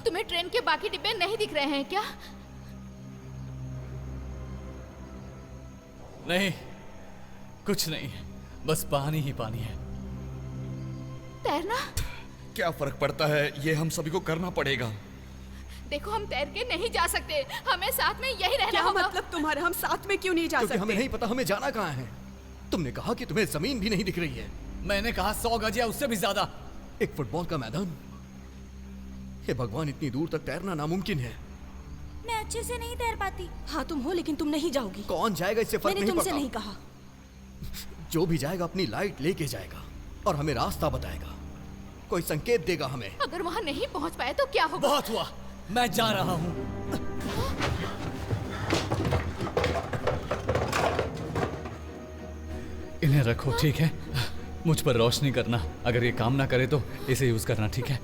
तुम्हें ट्रेन के बाकी डिब्बे नहीं दिख रहे हैं क्या? नहीं, कुछ नहीं, बस पानी ही पानी है। तैरना? क्या फर्क पड़ता है, ये हम सभी को करना पड़ेगा। देखो, हम तैर के नहीं जा सकते, हमें साथ में यही रहना होगा। क्या मतलब तुम्हारा? हम साथ में क्यों नहीं जा सकते? हमें नहीं पता हमें जाना कहाँ है। तुमने कहा कि तुम्हें जमीन भी नहीं दिख रही है। मैंने कहा 100 गज या उससे भी ज्यादा। एक फुटबॉल का मैदान? हे भगवान, इतनी दूर तक तैरना नामुमकिन है। मैं अच्छे से नहीं तैर पाती। हाँ, तुम हो, लेकिन तुम नहीं जाओगी। कौन जाएगा, इससे फर्क मैंने नहीं तुमसे पड़ता। नहीं कहा। जो भी जाएगा अपनी लाइट लेके जाएगा और हमें रास्ता बताएगा, कोई संकेत देगा हमें। अगर वहाँ नहीं पहुँच पाए तो क्या होगा? बहुत हुआ, मैं जा रहा हूँ। इन्हें रखो, ठीक है? मुझ पर रोशनी करना। अगर ये काम ना करे तो इसे यूज करना, ठीक है?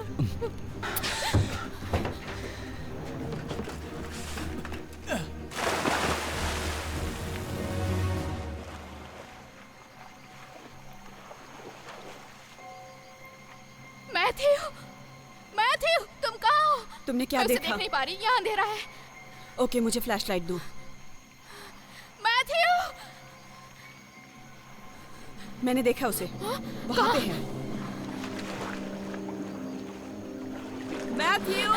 तुमने क्या मैं उसे देखा? देख नहीं पा रही, यहाँ अंधेरा है। ओके, मुझे फ्लैशलाइट दो। मैथ्यू! मैंने देखा उसे, वहाँ पे है। मैथ्यू!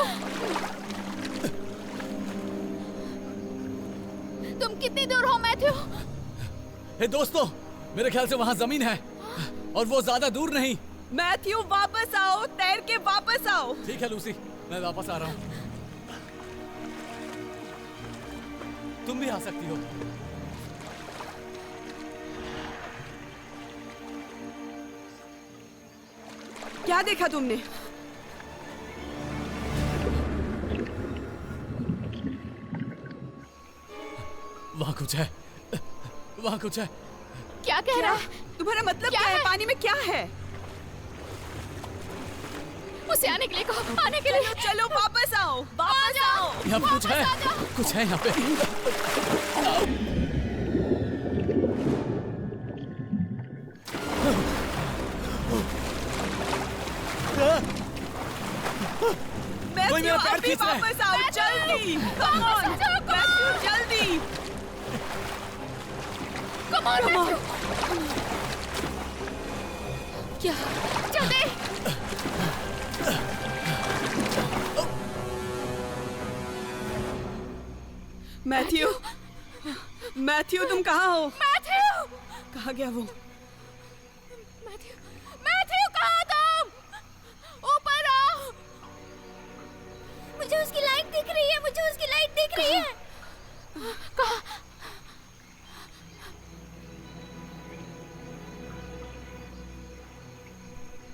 तुम कितनी दूर हो मैथ्यू? हे दोस्तों, मेरे ख्याल से वहाँ जमीन है और वो ज्यादा दूर नहीं। मैथ्यू वापस आओ, तैर के वापस आओ। ठीक है लूसी, मैं वापस आ रहा हूँ। तुम भी आ सकती हो। क्या देखा तुमने? वहाँ कुछ है, वहाँ कुछ है। क्या कह रहा है? तुम्हारा मतलब क्या है? पानी में क्या है? उसे आने के लिए कहो, आने के लिए। चलो वापस आओ, वापस आओ। यहाँ पे कुछ है, कुछ है यहाँ पे। मैथ्यू, मेरा पैर अभी खींच रहा है। वापस आओ, जल्दी। कम ऑन, मैथ्यू, जल्दी। Come on Matthew. क्या? जल्दी। मैथ्यू, मैथ्यू तुम कहाँ हो? मैथ्यू! कहाँ गया वो? मैथ्यू, मैथ्यू कहाँ तुम? ऊपर आओ। मुझे उसकी लाइट दिख रही है, मुझे उसकी लाइट दिख रही है। कहाँ?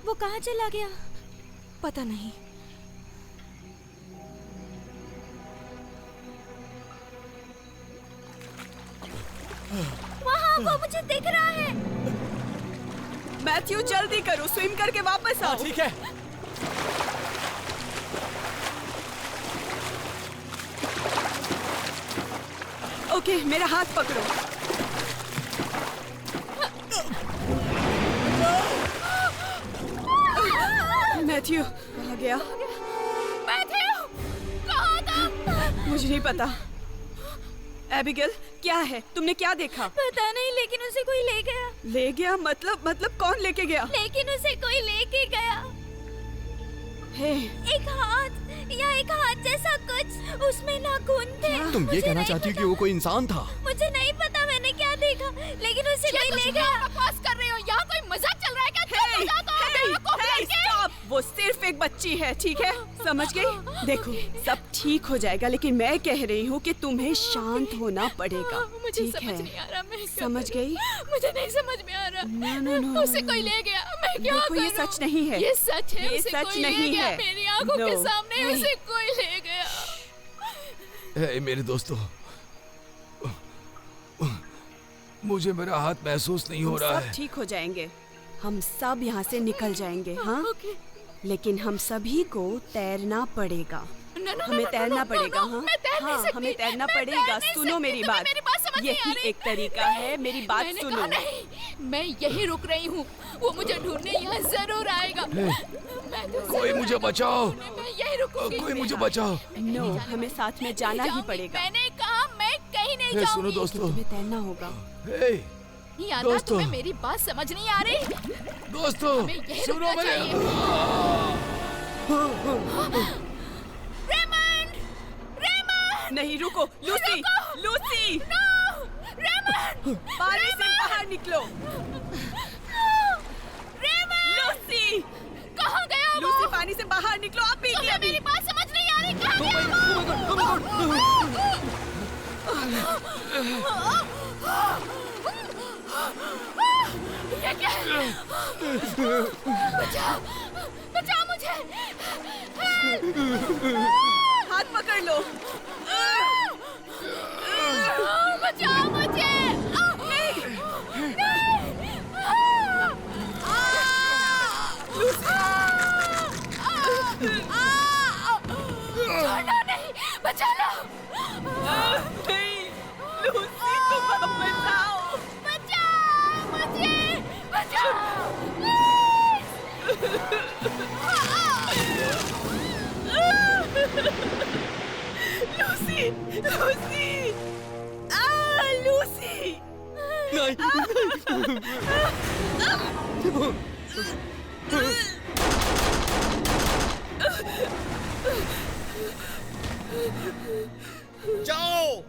वो कहाँ चला गया? पता नहीं। वहाँ वो मुझे दिख रहा है। मैथ्यू जल्दी करो, स्विम करके वापस आओ। ठीक है। ओके, मेरा हाथ पकड़ो। मैथ्यू कहाँ गया? मैथ्यू! कहाँ तुम? मुझे नहीं पता। एबिगेल, क्या है? तुमने क्या देखा? पता नहीं, लेकिन उसे कोई ले गया। ले गया? मतलब कौन लेके गया? लेकिन उसे कोई लेके गया। हे, एक हाथ या एक हाथ जैसा कुछ, उसमें नाखून थे। तुम ये कहना चाहती हो कि वो कोई इंसान था? मुझे नहीं पता मैंने क्या देखा, लेकिन उसे कोई ले गया। बकवास कर रहे हो? यहाँ कोई मजाक चल रहा है क्या? स्टॉप! वो सिर्फ एक बच्ची है, ठीक है? समझ गई? देखो, सब ठीक हो जाएगा, लेकिन मैं कह रही हूँ कि तुम्हें शांत होना पड़ेगा। मुझे ठीक समझ है? नहीं आ रहा, मैं क्या समझ करूं? गई? मुझे नहीं समझ में आ रहा। नो, उसे कोई ले गया, मैं क्या देखो, ये करूं? सच नहीं है। ये सच है, ये उसे सच कोई ले नहीं गया, है। मेरी आंखों के No. सामने नहीं। उसे कोई ले गया। ए, मेरे दोस्तों, मुझे मेरा हाथ महसूस नहीं हो रहा सब है। ठीक हो जाएंगे, हम सब यहाँ से निकल जाएंगे। हाँ, लेकिन हम सभी को तैरना पड़ेगा। हमें तैरना पड़ेगा। हाँ, हाँ, हमें तैरना पड़ेगा। सुनो मेरी बात, यही एक तरीका है। मेरी बात मैंने सुनो। कहा नहीं, मैं यही रुक रही हूँ। वो मुझे ढूंढने यहाँ जरूर आएगा। मैं तो कोई जरूर मुझे आएगा बचाओ। ढूंढने, मैं यही रुकूंगी। कोई मुझे बचाओ। नो, हमें साथ में जाना ही पड़ेगा। मैंने कहा मैं कहीं नहीं सुनो जाऊंगी। दोस्तों, तुम्हें तैरना होगा। यादा, दोस्तों। तुम्हें मेरी बात समझ नहीं आ रही? दोस्तों, हमें यही सुनो रुकना मेरे। चाहिए। रेमंड! रेमंड! नहीं, रुको। Lucy, Lucy, no! रेमंड! पानी से बाहर निकलो। रेमंड! लूसी, कहाँ गया वो? लूसी, पानी से बाहर निकलो। आप भी तुम्हें मेरी बात समझ नहीं आ रही? कहाँ गया ये क्या है? बचाओ! बचाओ मुझे! हाथ पकड़ लो। बचाओ मुझे! छोड़ना नहीं! बचा लो! नहीं, लूसी, तुम वापस आओ। बचाओ मुझे! बचाओ! प्लीज! Lucy, Lucy, Lucy. नहीं, जाओ,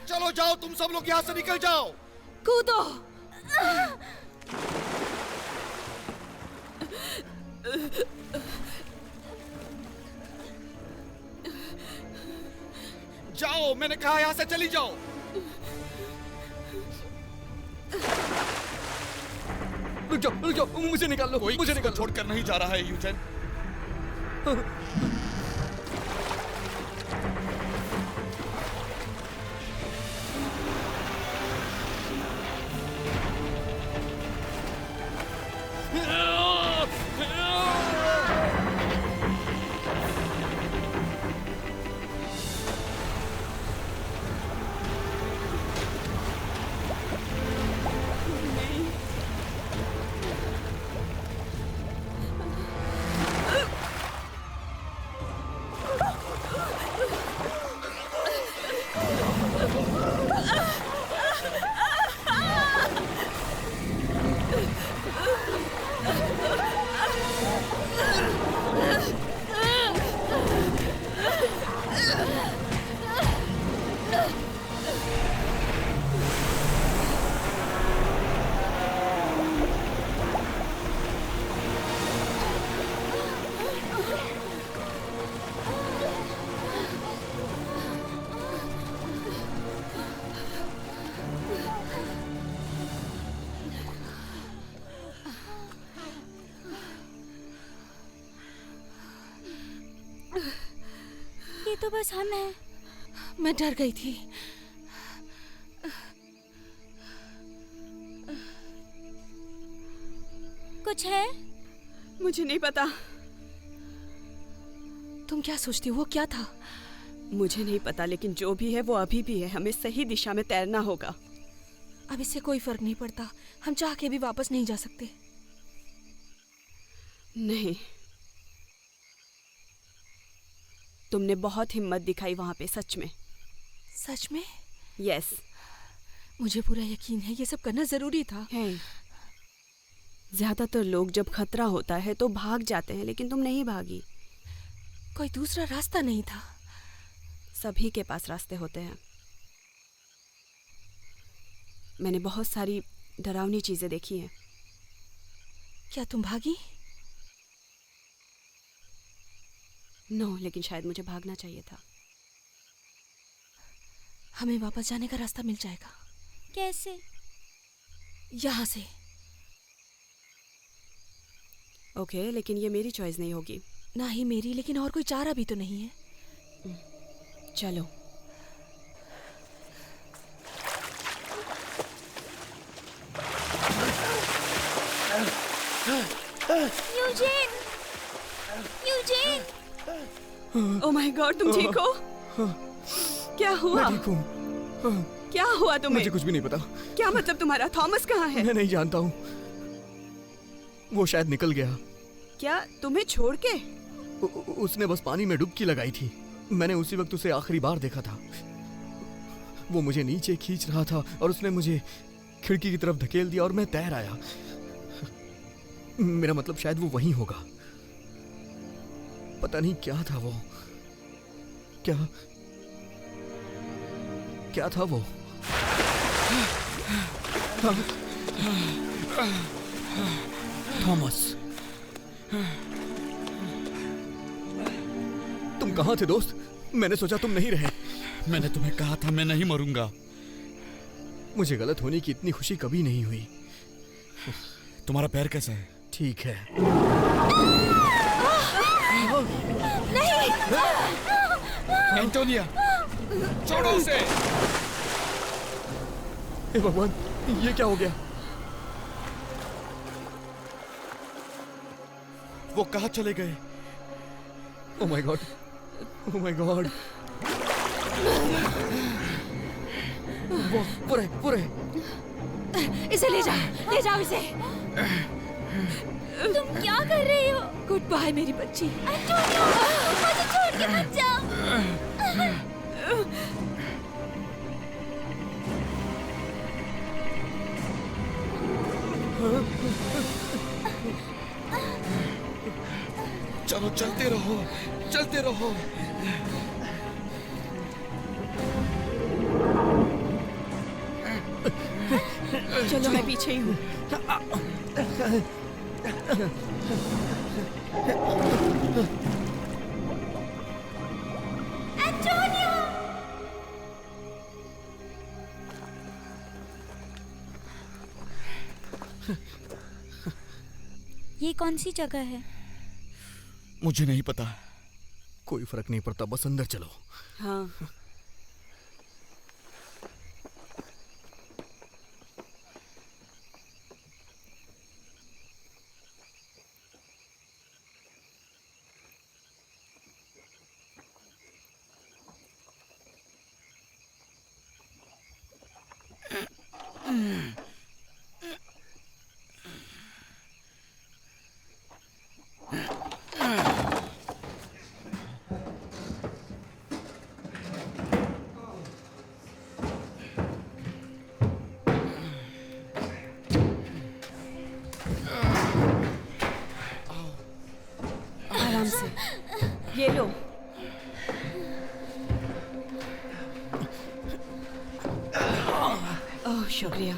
चलो जाओ, तुम सब लोग यहाँ से निकल जाओ। कूदो। जाओ, मैंने कहा यहाँ से चली जाओ। रुक जाओ, मुझे निकाल लो, मुझे निकाल। छोड़कर नहीं जा रहा है यूजेन। ये तो बस हम हैं। मैं डर गई थी। कुछ है? मुझे नहीं पता। तुम क्या सोचती हो? वो क्या था? मुझे नहीं पता, लेकिन जो भी है वो अभी भी है। हमें सही दिशा में तैरना होगा। अब इससे कोई फर्क नहीं पड़ता। हम चाह के भी वापस नहीं जा सकते। नहीं, तुमने बहुत हिम्मत दिखाई वहां पे, सच में। सच में? यस। मुझे पूरा यकीन है ये सब करना जरूरी था। है। ज्यादातर लोग जब खतरा होता है तो भाग जाते हैं, लेकिन तुम नहीं भागी। कोई दूसरा रास्ता नहीं था। सभी के पास रास्ते होते हैं। मैंने बहुत सारी डरावनी चीजें देखी हैं। क्या तुम भागी? नो, लेकिन शायद मुझे भागना चाहिए था। हमें वापस जाने का रास्ता मिल जाएगा। कैसे? यहाँ से। ओके, लेकिन ये मेरी चॉइस नहीं होगी। ना ही मेरी, लेकिन और कोई चारा भी तो नहीं है। चलो। यूजेन! यूजेन! ओह माय गॉड, तुम ठीक हो? क्या हुआ? मैं ठीक हूँ। क्या हुआ तुम्हें? मुझे कुछ भी नहीं पता। क्या मतलब तुम्हारा? थॉमस कहाँ है? मैं नहीं जानता हूँ। वो शायद निकल गया। क्या तुम्हें छोड़ के? उसने बस पानी में डुबकी लगाई थी। मैंने उसी वक्त उसे आखिरी बार देखा था। वो मुझे नीचे खींच रहा था और उसने मुझे खिड़की की तरफ धकेल दिया और मैं तैर आया। मेरा मतलब शायद वो वहीं होगा। पता नहीं क्या था वो। क्या था वो? थॉमस, तुम कहाँ थे दोस्त? मैंने सोचा तुम नहीं रहे। मैंने तुम्हें कहा था मैं नहीं मरूंगा। मुझे गलत होने की इतनी खुशी कभी नहीं हुई। तुम्हारा पैर कैसा है? ठीक है। नहीं! एंटोनिया, छोड़ो उसे! हे भगवान, ये क्या हो गया? वो कहाँ चले गए? Oh my God, oh my God! वो रहे। इसे ले जाओ इसे। तुम क्या कर रही हो? गुड बाय मेरी बच्ची। एंटोनियो, मुझे छोड़ के मत जाओ। चलो चलते रहो, चलते रहो। चलो मैं पीछे ही हूँ। एंटोनियो! ये कौन सी जगह है? मुझे नहीं पता। कोई फर्क नहीं पड़ता, बस अंदर चलो। हाँ। आराम से, ये लो। ओह शुक्रिया।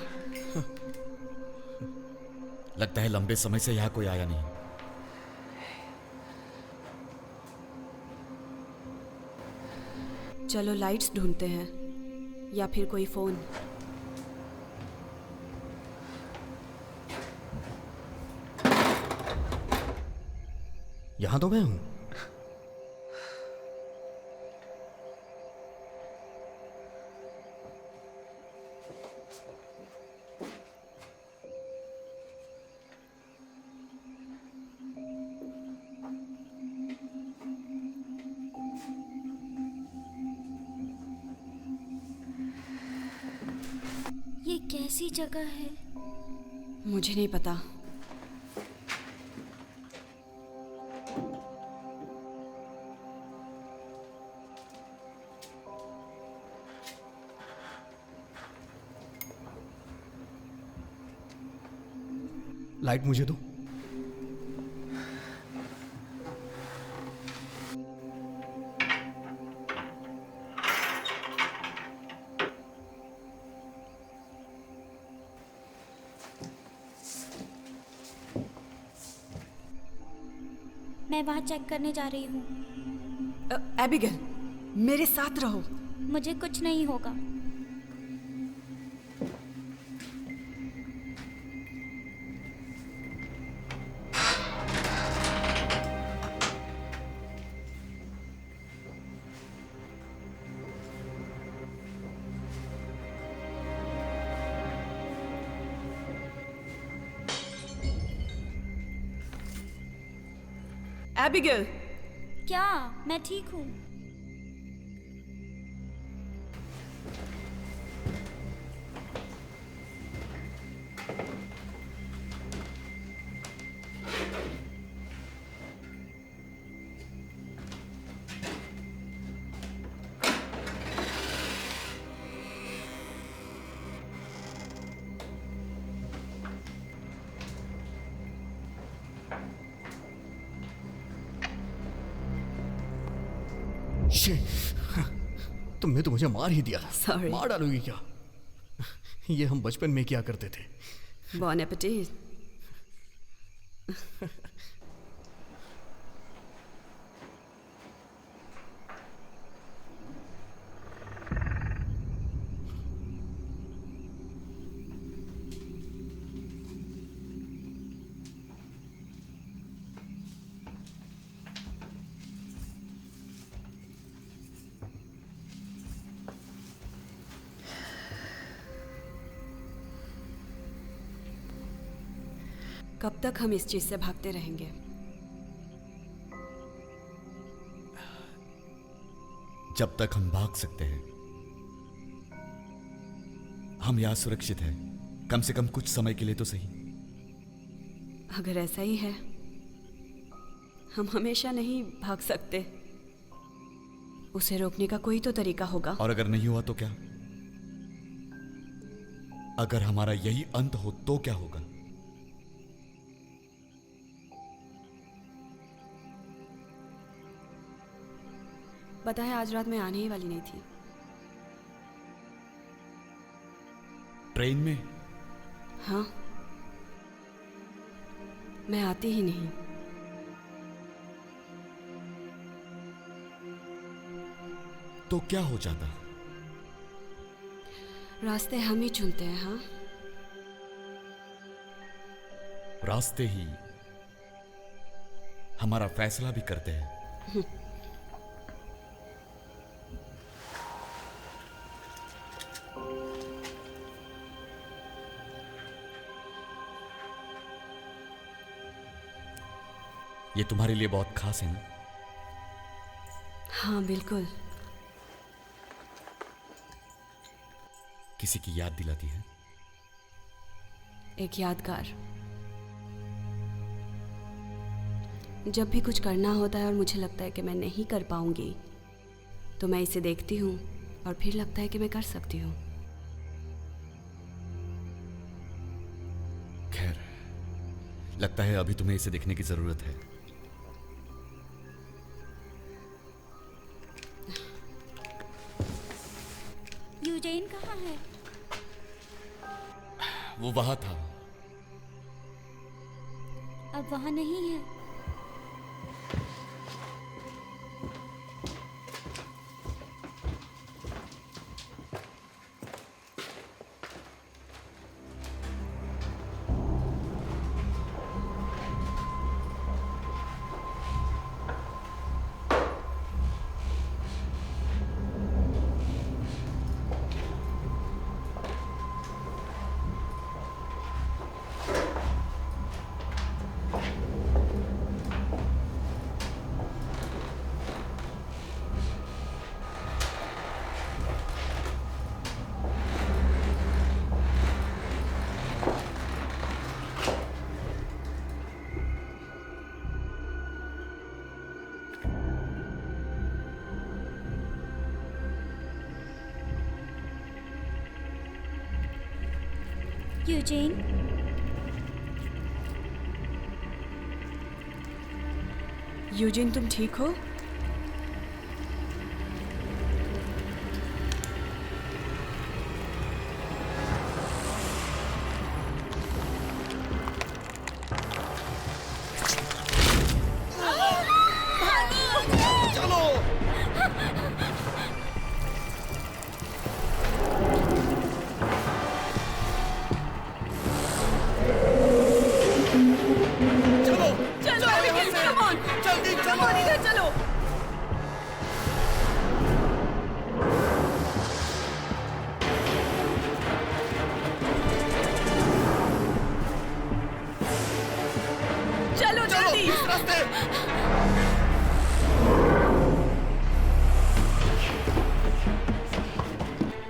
लगता है लंबे समय से यहाँ कोई आया नहीं। चलो लाइट्स ढूंढते हैं, या फिर कोई फोन। यहाँ तो मैं हूँ। ये कैसी जगह है? मुझे नहीं पता। लाइट मुझे दो। मैं वहाँ चेक करने जा रही हूँ। एबिगेल, मेरे साथ रहो। मुझे कुछ नहीं होगा। एबिगेल, क्या? मैं ठीक हूँ। तुमने तो मुझे मार ही दिया। Sorry. मार डालोगी क्या? ये हम बचपन में क्या करते थे। बॉन एपेटिट। कब तक हम इस चीज से भागते रहेंगे? जब तक हम भाग सकते हैं। हम यहाँ सुरक्षित हैं, कम से कम कुछ समय के लिए तो सही। अगर ऐसा ही है, हम हमेशा नहीं भाग सकते। उसे रोकने का कोई तो तरीका होगा। और अगर नहीं हुआ तो क्या? अगर हमारा यही अंत हो तो क्या होगा? पता है, आज रात मैं आने ही वाली नहीं थी। ट्रेन में? हाँ, मैं आती ही नहीं। तो क्या हो जाता? रास्ते हम ही चुनते हैं। हाँ, रास्ते ही हमारा फैसला भी करते हैं। ये तुम्हारे लिए बहुत खास है ना? हाँ बिल्कुल। किसी की याद दिलाती है? एक यादगार। जब भी कुछ करना होता है और मुझे लगता है कि मैं नहीं कर पाऊंगी, तो मैं इसे देखती हूँ और फिर लगता है कि मैं कर सकती हूँ। खैर, लगता है अभी तुम्हें इसे देखने की जरूरत है। यूजेन कहाँ है? वो वहां था। अब वहां नहीं है। यूजेन, यूजिन, तुम ठीक हो?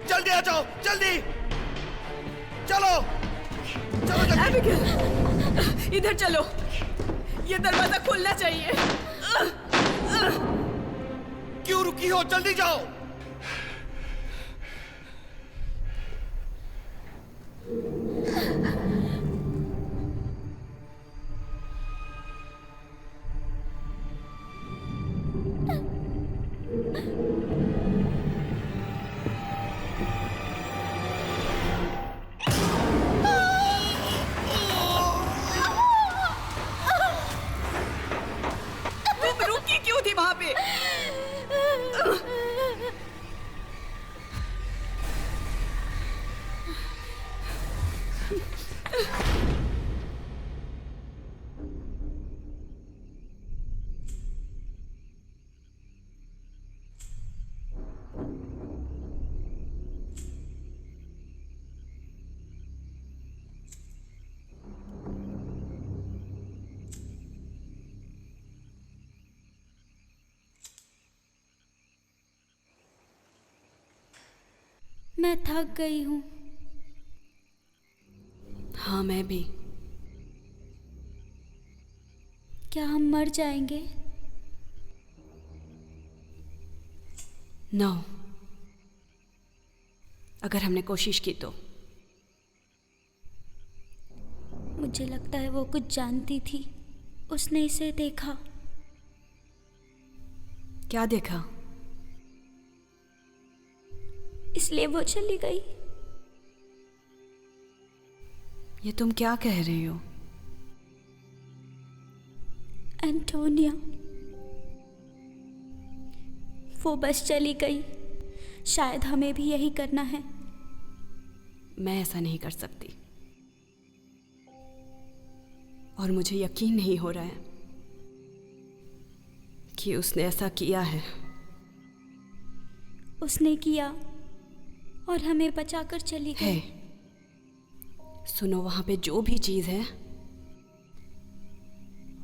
जल्दी आ जाओ, जल्दी चलो, चलो जल्दी। एबिगेल, इधर चलो, ये दरवाजा खुलना चाहिए। क्यों रुकी हो? जल्दी जाओ। तुम रुकी क्यों थी वहां पे? मैं थक गई हूँ। हाँ, मैं भी। क्या हम मर जाएंगे? नो, अगर हमने कोशिश की तो। मुझे लगता है वो कुछ जानती थी। उसने इसे देखा। क्या देखा? इसलिए वो चली गई। ये तुम क्या कह रही हो? एंटोनिया, वो बस चली गई। शायद हमें भी यही करना है। मैं ऐसा नहीं कर सकती, और मुझे यकीन नहीं हो रहा है कि उसने ऐसा किया है। उसने किया और हमें बचाकर चली गई। सुनो, वहां पे जो भी चीज है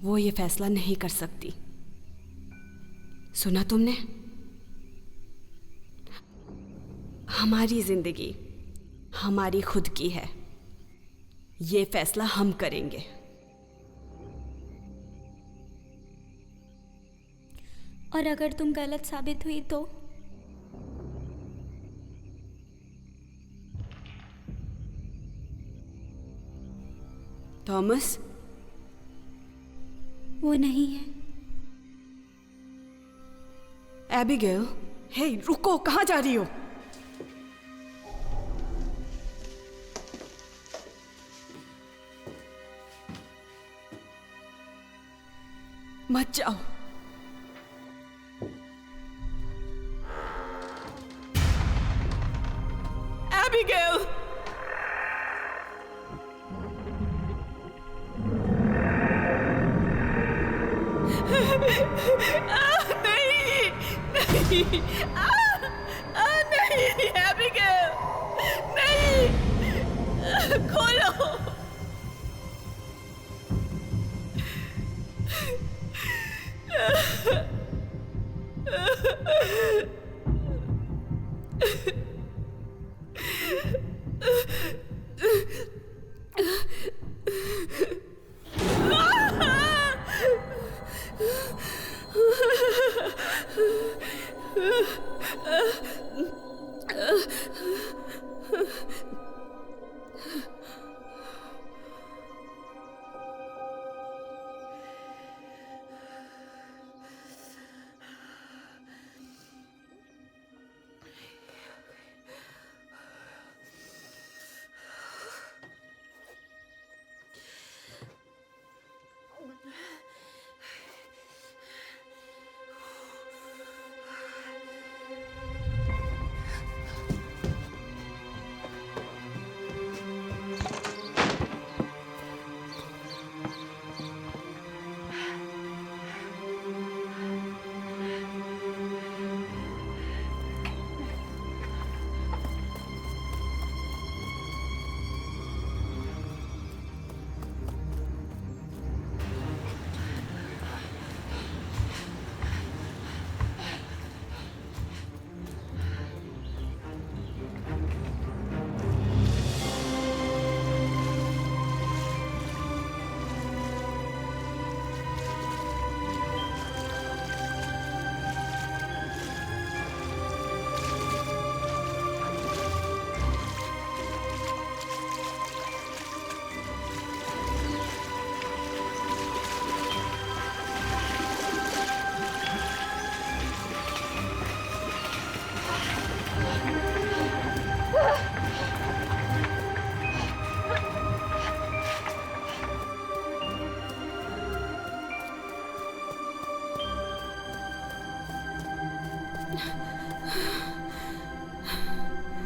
वो ये फैसला नहीं कर सकती। सुना तुमने? हमारी जिंदगी हमारी खुद की है। ये फैसला हम करेंगे। और अगर तुम गलत साबित हुई तो? थॉमस? वो नहीं है। एबिगेल, हे रुको, कहाँ जा रही हो? मत जाओ। एबिगेल! नहीं, नहीं, नहीं, एबिगेल, नहीं, खोलो।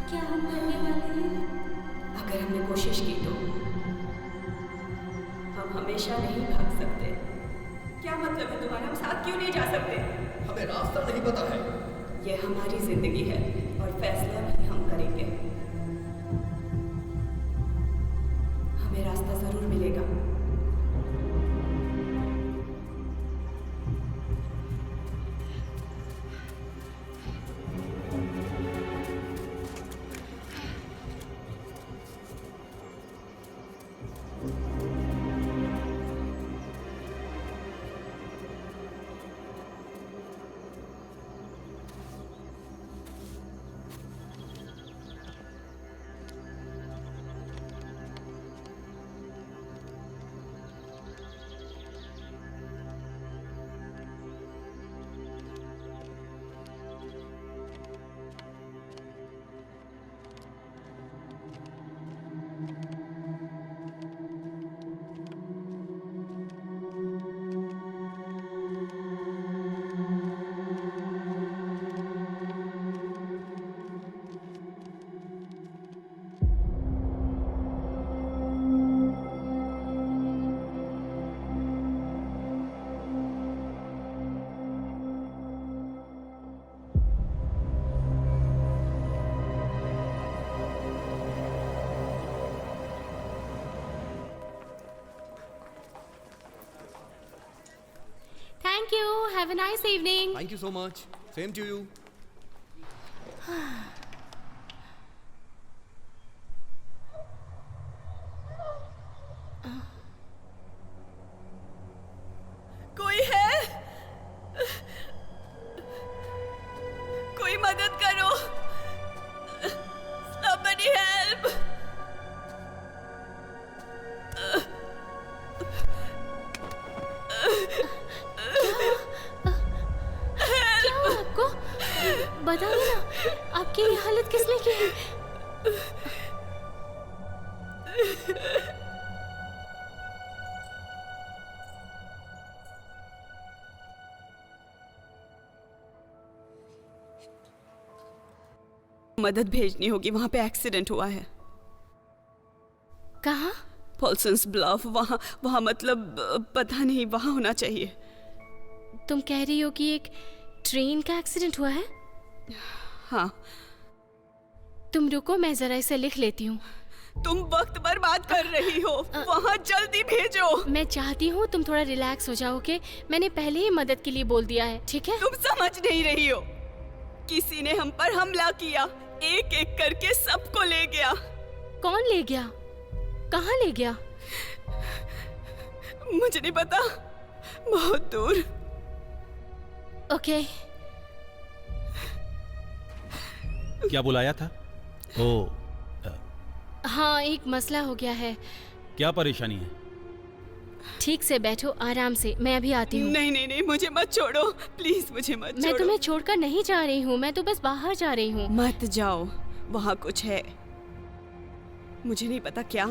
क्या हम करने वाले हैं? अगर हमने कोशिश की तो हम हमेशा नहीं भाग सकते। क्या मतलब है तुम्हारा? हम साथ क्यों नहीं जा सकते? हमें रास्ता नहीं पता है। ये हमारी जिंदगी है और फैसला भी हम करेंगे। हमें रास्ता जरूर मिलेगा। Thank you, have a nice evening. Thank you so much, same to you. कोई है? कोई मदद करो। Somebody help! क्या हुआ आपको? बताइए ना, आपकी ये हालत किसने की है? मदद भेजनी होगी, वहां पे एक्सीडेंट हुआ है। कहाँ? पॉल्सन्स ब्लफ, वहाँ मतलब पता नहीं, वहाँ होना चाहिए। तुम कह रही हो कि एक ट्रेन का एक्सीडेंट हुआ है? हाँ। तुम रुको, मैं जरा इसे लिख लेती हूँ। तुम वक्त बर्बाद कर रही हो, वहाँ जल्दी भेजो। मैं चाहती हूँ तुम थोड़ा रिलैक्स हो जाओ, ओके? मैंने पहले ही मदद के लिए बोल दिया है, ठीक है? तुम समझ नहीं रही हो, किसी ने हम पर हमला किया, एक एक करके सबको ले गया। कौन ले गया? कहाँ ले गया? मुझे नहीं पता, बहुत दूर। ओके। क्या बुलाया था? ओ, हाँ, एक मसला हो गया है। क्या परेशानी है? ठीक से बैठो, आराम से, मैं अभी आती हूँ। नहीं नहीं नहीं, मुझे मत छोड़ो, प्लीज मुझे मत छोड़ो। मैं तुम्हें छोड़कर नहीं जा रही हूँ, मैं तो बस बाहर जा रही हूँ। मत जाओ, वहाँ कुछ है, मुझे नहीं पता क्या,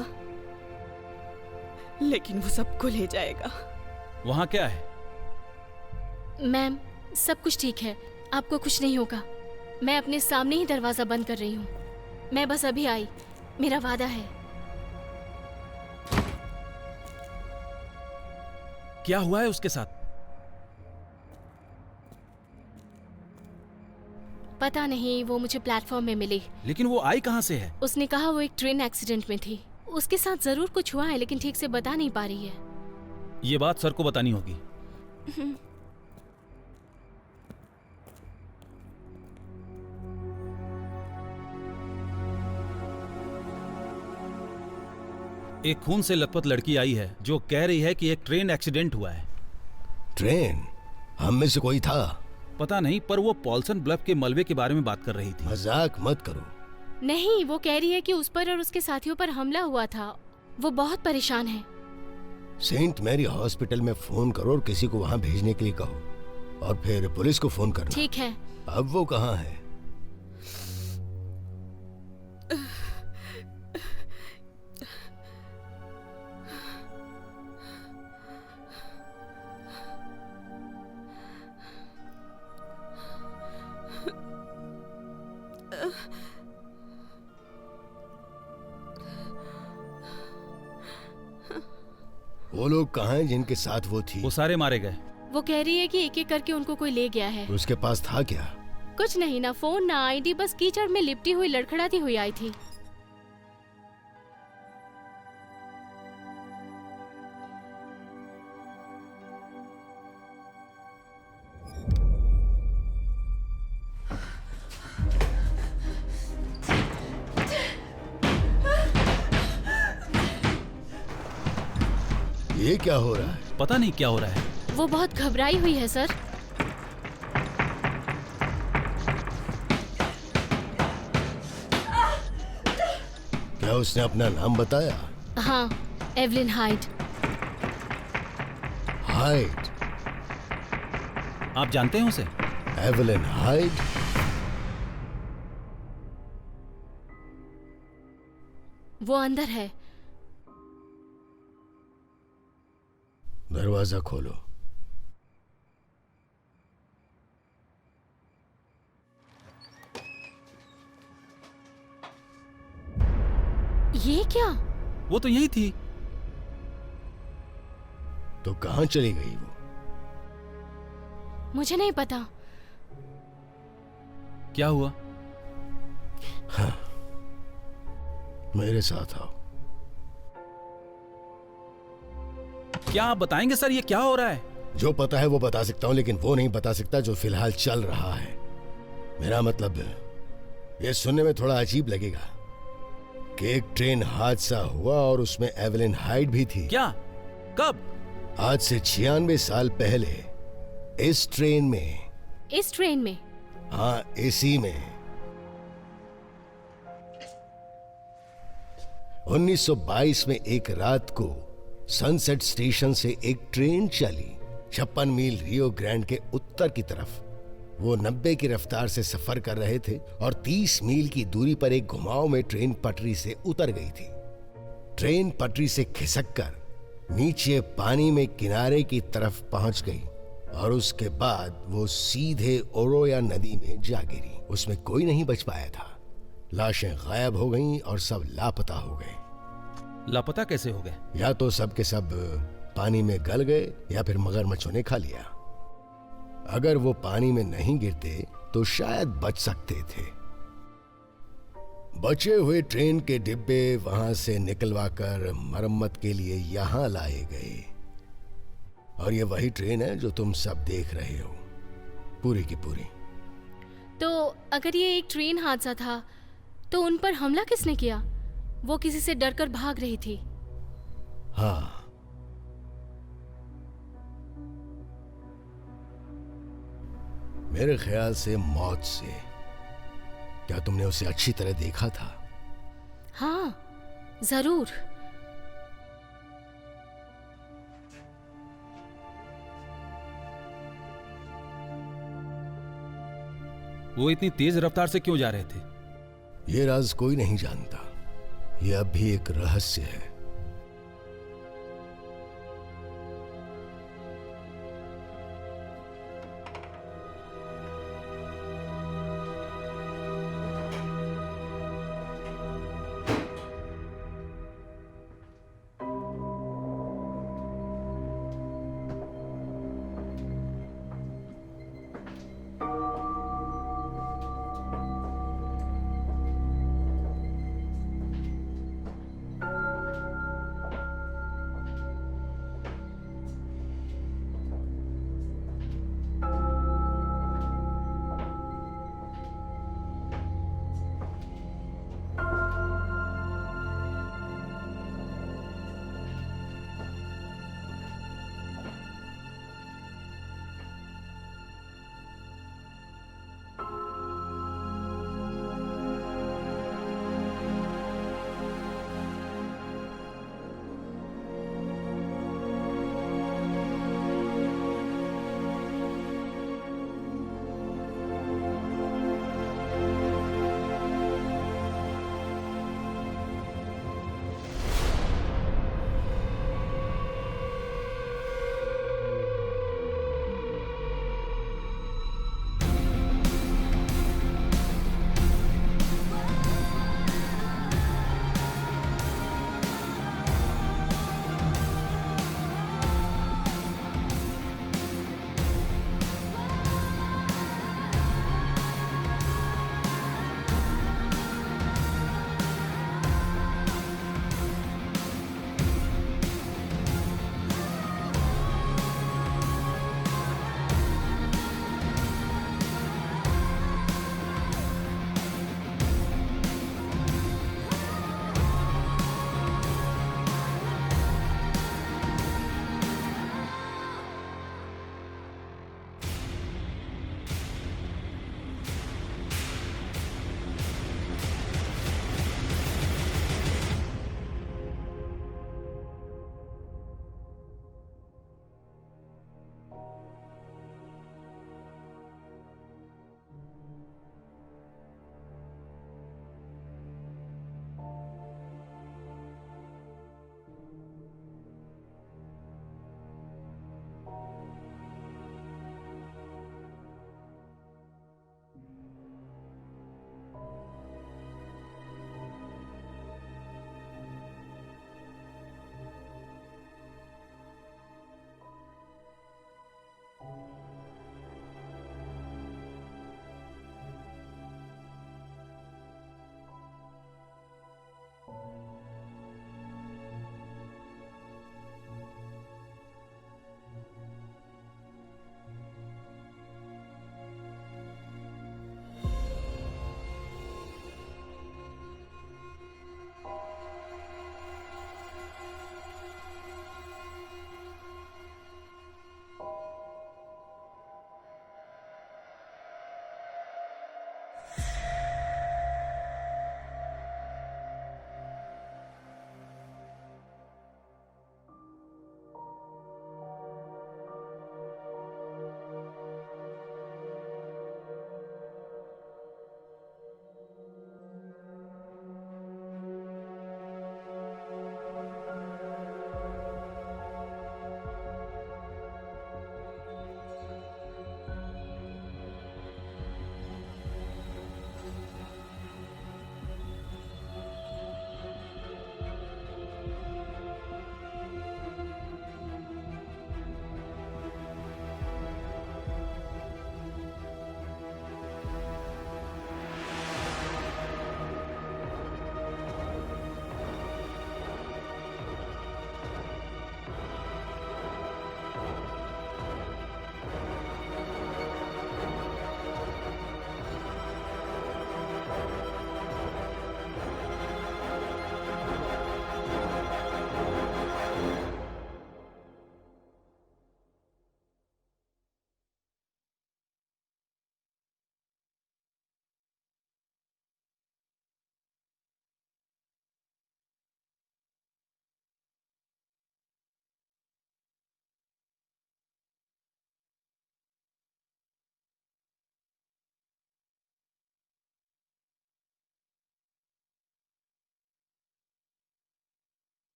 लेकिन वो सबको ले जाएगा। वहाँ क्या है? मैम, सब कुछ ठीक है, आपको कुछ नहीं होगा। मैं अपने सामने ही दरवाजा बंद कर रही हूँ। मैं बस अभी आई, मेरा वादा है। क्या हुआ है उसके साथ? पता नहीं, वो मुझे प्लेटफॉर्म में मिली। लेकिन वो आई कहाँ से है? उसने कहा वो एक ट्रेन एक्सीडेंट में थी। उसके साथ जरूर कुछ हुआ है, लेकिन ठीक से बता नहीं पा रही है। ये बात सर को बतानी होगी। एक खून से लथपथ लड़की आई है जो कह रही है कि एक ट्रेन एक्सीडेंट हुआ है। ट्रेन? हम में से कोई था? पता नहीं, पर वो पॉल्सन ब्लफ के मलबे के बारे में बात कर रही थी। मजाक मत करो। नहीं, वो कह रही है कि उस पर और उसके साथियों पर हमला हुआ था। वो बहुत परेशान है। सेंट मैरी हॉस्पिटल में फोन करो और किसी को वहाँ भेजने के लिए कहो, और फिर पुलिस को फोन करना। ठीक है। अब वो कहाँ है? वो लोग कहाँ हैं जिनके साथ वो थी? वो सारे मारे गए। वो कह रही है कि एक एक करके उनको कोई ले गया है। उसके पास था क्या? कुछ नहीं, ना फोन ना आईडी, बस कीचड़ में लिपटी हुई लड़खड़ाती हुई आई थी। ये क्या हो रहा है? पता नहीं क्या हो रहा है। वो बहुत घबराई हुई है सर। क्या उसने अपना नाम बताया? हाँ, एवलिन हाइड। हाइड? आप जानते हैं उसे? Evelyn hide? वो अंदर है। दरवाजा खोलो। ये क्या? वो तो यही थी। तो कहाँ चली गई वो? मुझे नहीं पता। क्या हुआ? हाँ, मेरे साथ आओ। क्या आप बताएंगे सर, ये क्या हो रहा है? जो पता है वो बता सकता हूँ, लेकिन वो नहीं बता सकता जो फिलहाल चल रहा है। मेरा मतलब ये सुनने में थोड़ा अजीब लगेगा कि एक ट्रेन हादसा हुआ और उसमें एवलिन हाइड भी थी। क्या? कब? आज से 96 साल पहले इस ट्रेन में। इस ट्रेन में? हाँ, इसी में। 1922 में एक रात को सनसेट स्टेशन से एक ट्रेन चली 56 मील रियो ग्रैंड के उत्तर की तरफ। वो 90 की रफ्तार से सफर कर रहे थे और 30 मील की दूरी पर एक घुमाव में ट्रेन पटरी से उतर गई थी। ट्रेन पटरी से खिसककर नीचे पानी में किनारे की तरफ पहुंच गई और उसके बाद वो सीधे ओरोया नदी में जा गिरी। उसमें कोई नहीं बच पाया था। लाशें गायब हो गईं और सब लापता हो गए। लापता कैसे हो गए? या तो सब के सब पानी में गल गए या फिर मगरमच्छों ने खा लिया। अगर वो पानी में नहीं गिरते तो शायद बच सकते थे। बचे हुए ट्रेन के डिब्बे वहां से निकलवाकर मरम्मत के लिए यहां लाए गए। और ये वही ट्रेन है जो तुम सब देख रहे हो, पूरी की पूरी। तो अगर ये एक ट्रेन हादसा था तो उन पर हमला किसने किया? वो किसी से डरकर भाग रही थी। हाँ, मेरे ख्याल से मौत से। क्या तुमने उसे अच्छी तरह देखा था? हाँ, जरूर। वो इतनी तेज रफ्तार से क्यों जा रहे थे? ये राज कोई नहीं जानता। ये अब भी एक रहस्य है।